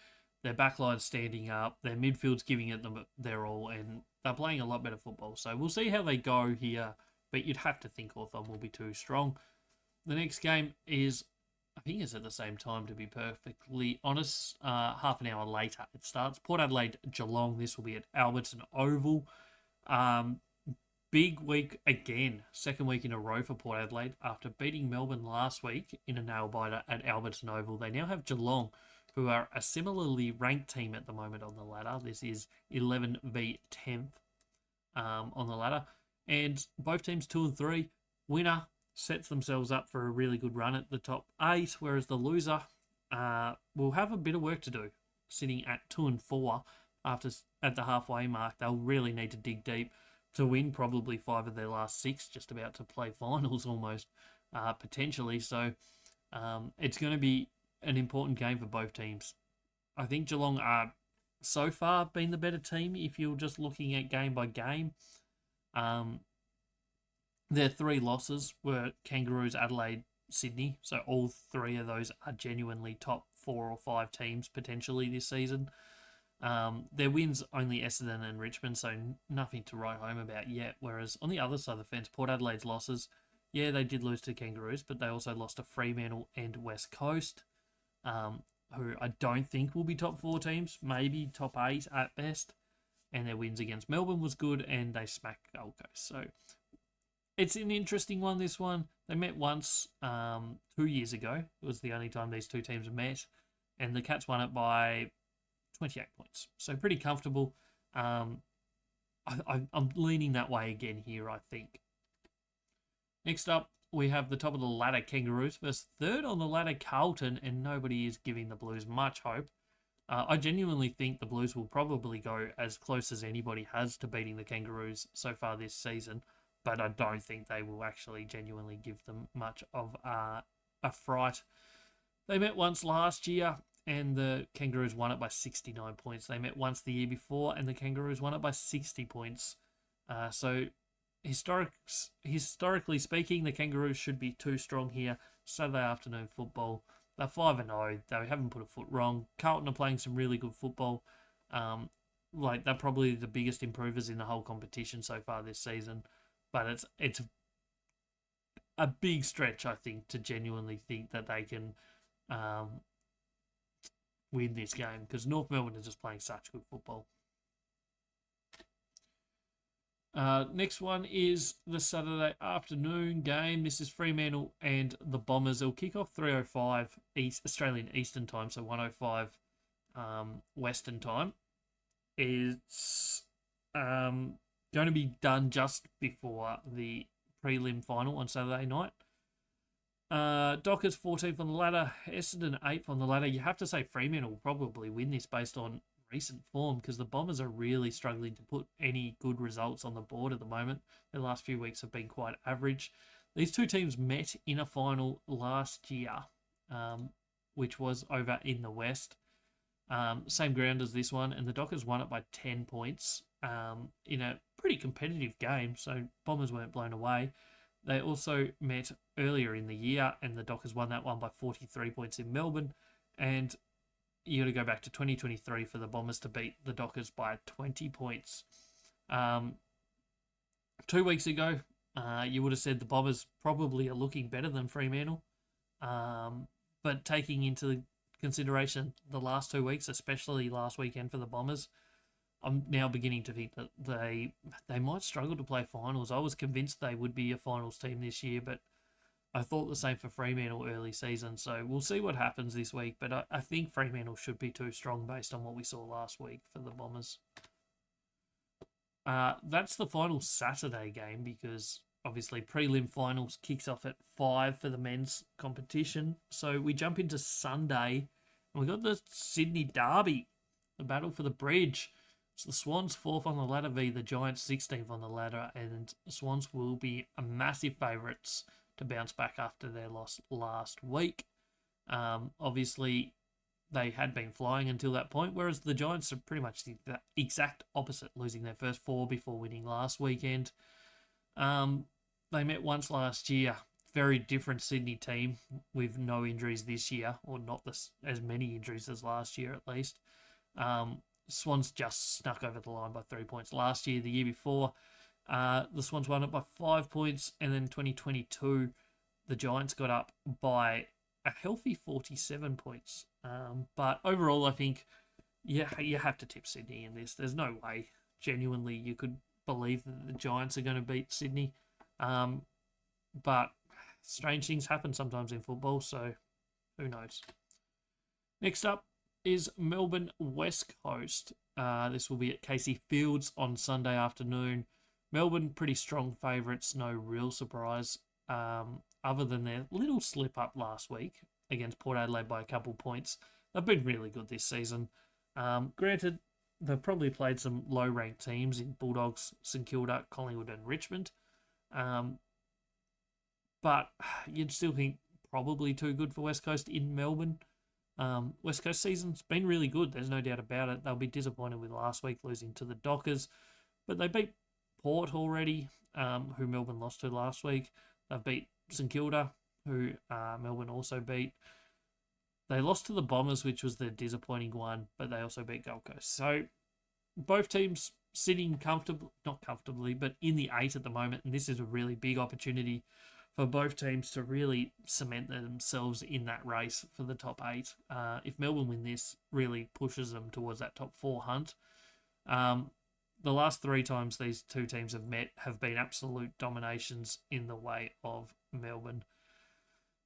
Their backline's standing up, their midfield's giving it their all, and they're playing a lot better football. So we'll see how they go here, but you'd have to think Hawthorn will be too strong. The next game is, I think it's at the same time, to be perfectly honest, half an hour later it starts. Port Adelaide Geelong, this will be at Alberton Oval. Big week again, second week in a row for Port Adelaide. After beating Melbourne last week in a nail-biter at Alberton Oval, they now have Geelong, who are a similarly ranked team at the moment on the ladder. This is 11 v 10th on the ladder. And both teams 2 and 3. Winner sets themselves up for a really good run at the top 8, whereas the loser will have a bit of work to do, sitting at 2 and 4 at the halfway mark. They'll really need to dig deep to win probably 5 of their last 6, just about to play finals almost, potentially. So it's going to be an important game for both teams. I think Geelong are so far been the better team if you're just looking at game by game. Their 3 losses were Kangaroos, Adelaide, Sydney. So all 3 of those are genuinely top 4 or 5 teams potentially this season. Their wins only Essendon and Richmond, so nothing to write home about yet. Whereas on the other side of the fence, Port Adelaide's losses, yeah, they did lose to Kangaroos, but they also lost to Fremantle and West Coast, who I don't think will be top 4 teams, maybe top 8 at best. And their wins against Melbourne was good, and they smacked Gold Coast. So It's an interesting one, this one. They met once 2 years ago. It was the only time these two teams met. And the Cats won it by 28 points. So pretty comfortable. I'm leaning that way again here, I think. Next up, we have the top of the ladder Kangaroos versus third on the ladder Carlton, and nobody is giving the Blues much hope. I genuinely think the Blues will probably go as close as anybody has to beating the Kangaroos so far this season, but I don't think they will actually genuinely give them much of a fright. They met once last year, and the Kangaroos won it by 69 points. They met once the year before, and the Kangaroos won it by 60 points. So historically speaking, the Kangaroos should be too strong here. Saturday afternoon football. They're 5-0. They haven't put a foot wrong. Carlton are playing some really good football. They're probably the biggest improvers in the whole competition so far this season. But it's a big stretch, I think, to genuinely think that they can win this game, because North Melbourne is just playing such good football. Next one is the Saturday afternoon game. This is Fremantle and the Bombers. It'll kick off 3:05 Australian Eastern Time, so 1:05 Western Time. It's going to be done just before the prelim final on Saturday night. Dockers 14th on the ladder, Essendon 8th on the ladder. You have to say Fremantle will probably win this based on recent form, because the Bombers are really struggling to put any good results on the board at the moment. The last few weeks have been quite average. These two teams met in a final last year, which was over in the West. Same ground as this one, and the Dockers won it by 10 points in a pretty competitive game, so Bombers weren't blown away. They also met earlier in the year, and the Dockers won that one by 43 points in Melbourne. And you got to go back to 2023 for the Bombers to beat the Dockers by 20 points. 2 weeks ago, you would have said the Bombers probably are looking better than Fremantle. But taking into consideration the last 2 weeks, especially last weekend for the Bombers, I'm now beginning to think that they might struggle to play finals. I was convinced they would be a finals team this year, but I thought the same for Fremantle early season. So we'll see what happens this week, but I think Fremantle should be too strong based on what we saw last week for the Bombers. That's the final Saturday game, because obviously prelim finals kicks off at 5 for the men's competition. So we jump into Sunday, and we got the Sydney Derby, the battle for the bridge. So the Swans 4th on the ladder v the Giants 16th on the ladder, and the Swans will be massive favourites to bounce back after their loss last week. Obviously, they had been flying until that point, whereas the Giants are pretty much the exact opposite, losing their first 4 before winning last weekend. They met once last year. Very different Sydney team with no injuries this year, or not as many injuries as last year at least. Swans just snuck over the line by 3 points last year. The year before, the Swans won it by 5 points, and then 2022, the Giants got up by a healthy 47 points. But overall, I think you have to tip Sydney in this. There's no way, genuinely, you could believe that the Giants are going to beat Sydney. But strange things happen sometimes in football, so who knows. Next up is Melbourne West Coast. This will be at Casey Fields on Sunday afternoon. Melbourne, pretty strong favourites, no real surprise, other than their little slip-up last week against Port Adelaide by a couple points. They've been really good this season. Granted, they've probably played some low-ranked teams in Bulldogs, St Kilda, Collingwood and Richmond. But you'd still think probably too good for West Coast in Melbourne. West Coast season's been really good, there's no doubt about it. They'll be disappointed with last week losing to the Dockers, but they beat Port already, who Melbourne lost to last week. They've beat St Kilda, who Melbourne also beat. They lost to the Bombers, which was the disappointing one, but they also beat Gold Coast. So both teams sitting not comfortably, but in the 8 at the moment, and this is a really big opportunity for both teams to really cement themselves in that race for the top 8. If Melbourne win this, really pushes them towards that top 4 hunt. the last 3 times these two teams have met have been absolute dominations in the way of Melbourne.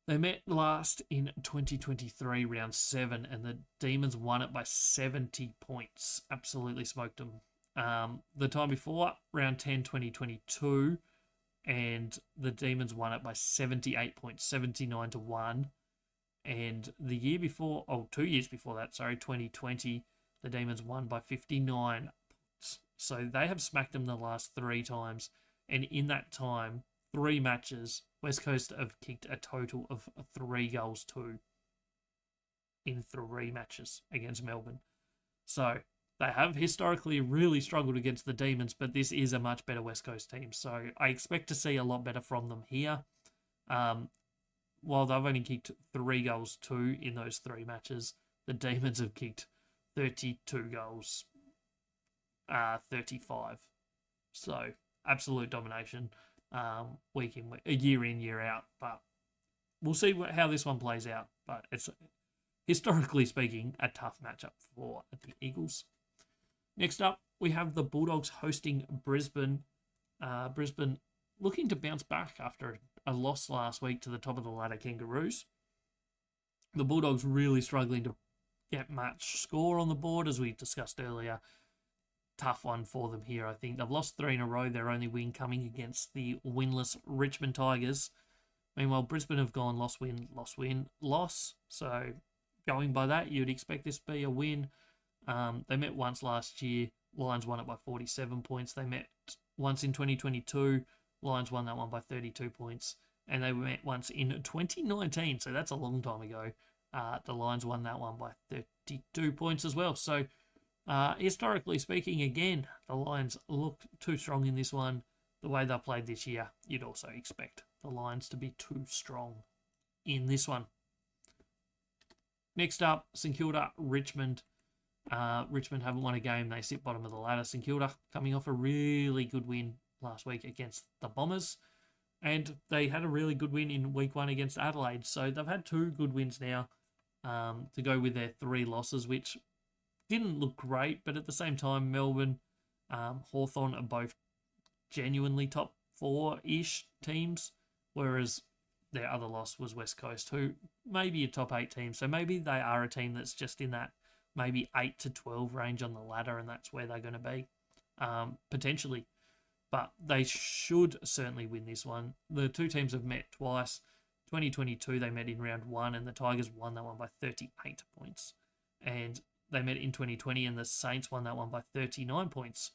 They met last in 2023, round 7, and the Demons won it by 70 points. Absolutely smoked them. The time before, round 10, 2022, and the Demons won it by 78 points, 79-1. And the year before, 2 years before that, 2020, the Demons won by 59 points. So they have smacked them the last 3 times. And in that time, 3 matches, West Coast have kicked a total of 3 goals to in 3 matches against Melbourne. So they have historically really struggled against the Demons, but this is a much better West Coast team. So I expect to see a lot better from them here. While they've only kicked 3 goals to in those 3 matches, the Demons have kicked 32 goals, 35. So absolute domination, week in, year in, year out. But we'll see how this one plays out. But it's, historically speaking, a tough matchup for the Eagles. Next up, we have the Bulldogs hosting Brisbane. Brisbane looking to bounce back after a loss last week to the top of the ladder Kangaroos. The Bulldogs really struggling to get much score on the board, as we discussed earlier. Tough one for them here, I think. They've lost 3 in a row, their only win coming against the winless Richmond Tigers. Meanwhile, Brisbane have gone loss, win, loss, win, loss. So going by that, you'd expect this to be a win. They met once last year. Lions won it by 47 points. They met once in 2022. Lions won that one by 32 points. And they met once in 2019, so that's a long time ago. The Lions won that one by 32 points as well. So historically speaking, again, the Lions looked too strong in this one. The way they played this year, you'd also expect the Lions to be too strong in this one. Next up, St Kilda, Richmond. Richmond haven't won a game. They sit bottom of the ladder. St Kilda coming off a really good win last week against the Bombers. And they had a really good win in week 1 against Adelaide. So they've had 2 good wins now to go with their 3 losses, which didn't look great. But at the same time, Melbourne, Hawthorn are both genuinely top 4-ish teams, whereas their other loss was West Coast, who may be a top 8 team. So maybe they are a team that's just in that maybe 8 to 12 range on the ladder, and that's where they're going to be, potentially. But they should certainly win this one. The 2 teams have met twice. 2022, they met in round 1, and the Tigers won that one by 38 points. And they met in 2020, and the Saints won that one by 39 points.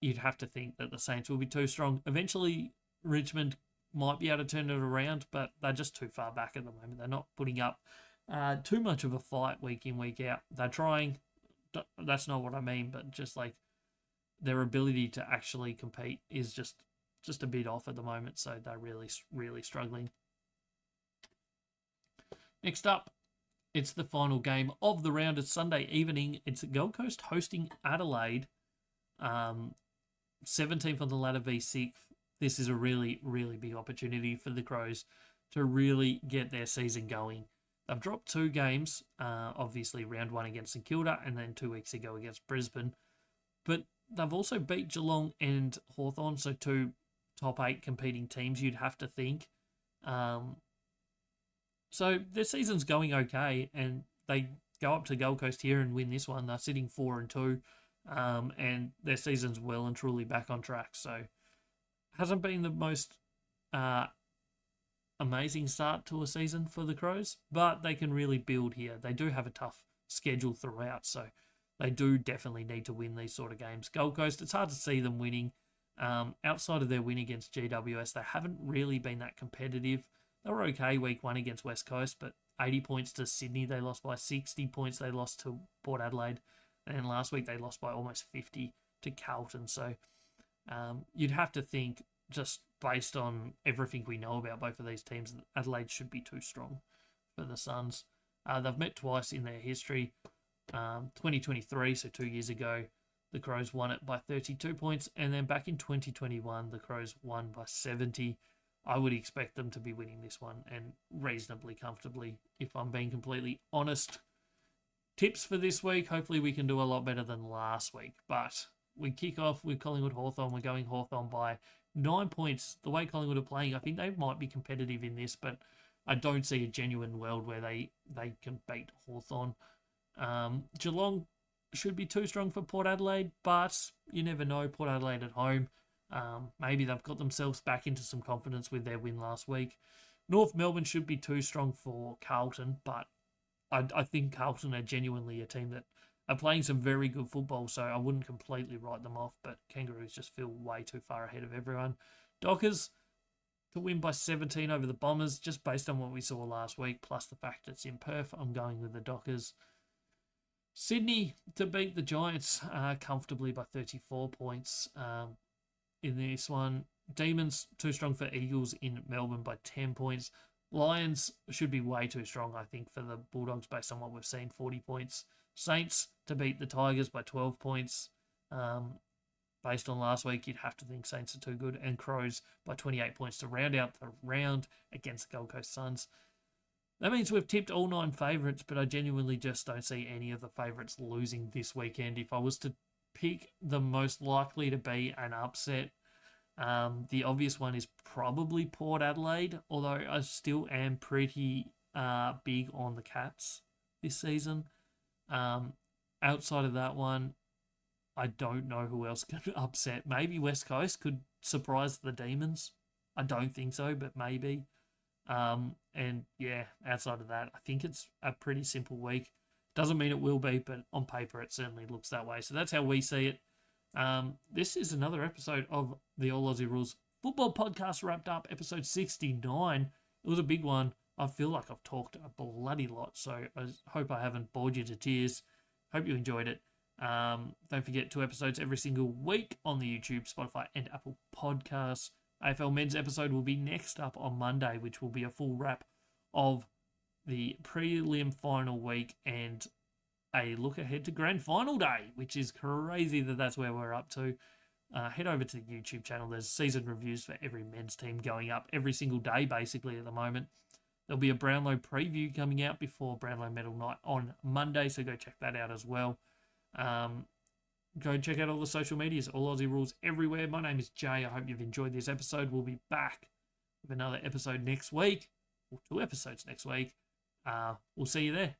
You'd have to think that the Saints will be too strong. Eventually, Richmond might be able to turn it around, but they're just too far back at the moment. They're not putting up too much of a fight week in, week out. They're trying. That's not what I mean, but just like their ability to actually compete is just a bit off at the moment. So they're really, really struggling. Next up, it's the final game of the round. It's Sunday evening. It's Gold Coast hosting Adelaide. 17th on the ladder v 6th. This is a really, really big opportunity for the Crows to really get their season going. They've dropped 2 games, obviously round 1 against St Kilda and then 2 weeks ago against Brisbane. But they've also beat Geelong and Hawthorn, so 2 top 8 competing teams, you'd have to think. So their season's going okay, and they go up to Gold Coast here and win this one. They're sitting 4-2, and their season's well and truly back on track. So hasn't been the most amazing start to a season for the Crows, but they can really build here. They do have a tough schedule throughout, so they do definitely need to win these sort of games. Gold Coast, it's hard to see them winning. Outside of their win against GWS, they haven't really been that competitive. They were okay week 1 against West Coast, but 80 points to Sydney, they lost by 60 points. They lost to Port Adelaide, and then last week they lost by almost 50 to Carlton. So you'd have to think, just based on everything we know about both of these teams, Adelaide should be too strong for the Suns. They've met twice in their history. 2023, so 2 years ago, the Crows won it by 32 points, and then back in 2021, the Crows won by 70. I would expect them to be winning this one, and reasonably comfortably, if I'm being completely honest. Tips for this week, hopefully we can do a lot better than last week, but we kick off with Collingwood Hawthorn. We're going Hawthorn by 9 points. The way Collingwood are playing, I think they might be competitive in this, but I don't see a genuine world where they can beat Hawthorn. Geelong should be too strong for Port Adelaide, but you never know. Port Adelaide at home. Maybe they've got themselves back into some confidence with their win last week. North Melbourne should be too strong for Carlton, but I think Carlton are genuinely a team that are playing some very good football, so I wouldn't completely write them off, but Kangaroos just feel way too far ahead of everyone. Dockers to win by 17 over the Bombers, just based on what we saw last week, plus the fact it's in Perth, I'm going with the Dockers. Sydney to beat the Giants comfortably by 34 points in this one. Demons too strong for Eagles in Melbourne by 10 points. Lions should be way too strong, I think, for the Bulldogs based on what we've seen, 40 points. Saints to beat the Tigers by 12 points. Based on last week, you'd have to think Saints are too good. And Crows by 28 points to round out the round against the Gold Coast Suns. That means we've tipped all 9 favourites, but I genuinely just don't see any of the favourites losing this weekend. If I was to pick the most likely to be an upset, the obvious one is probably Port Adelaide, although I still am pretty big on the Cats this season. Outside of that one, I don't know who else could upset. Maybe West Coast could surprise the Demons. I don't think so, but maybe. And yeah, outside of that, I think it's a pretty simple week. Doesn't mean it will be, but on paper it certainly looks that way. So that's how we see it. This is another episode of the All Aussie Rules Football Podcast wrapped up, episode 69. It was a big one. I feel like I've talked a bloody lot, so I hope I haven't bored you to tears. Hope you enjoyed it. Don't forget 2 episodes every single week on the YouTube, Spotify, and Apple Podcasts. AFL Men's episode will be next up on Monday, which will be a full wrap of the prelim final week and a look ahead to grand final day, which is crazy that that's where we're up to. Head over to the YouTube channel. There's season reviews for every men's team going up every single day, basically, at the moment. There'll be a Brownlow preview coming out before Brownlow Medal Night on Monday, so go check that out as well. Go check out all the social medias, All Aussie Rules everywhere. My name is Jay. I hope you've enjoyed this episode. We'll be back with another episode next week, or 2 episodes next week. We'll see you there.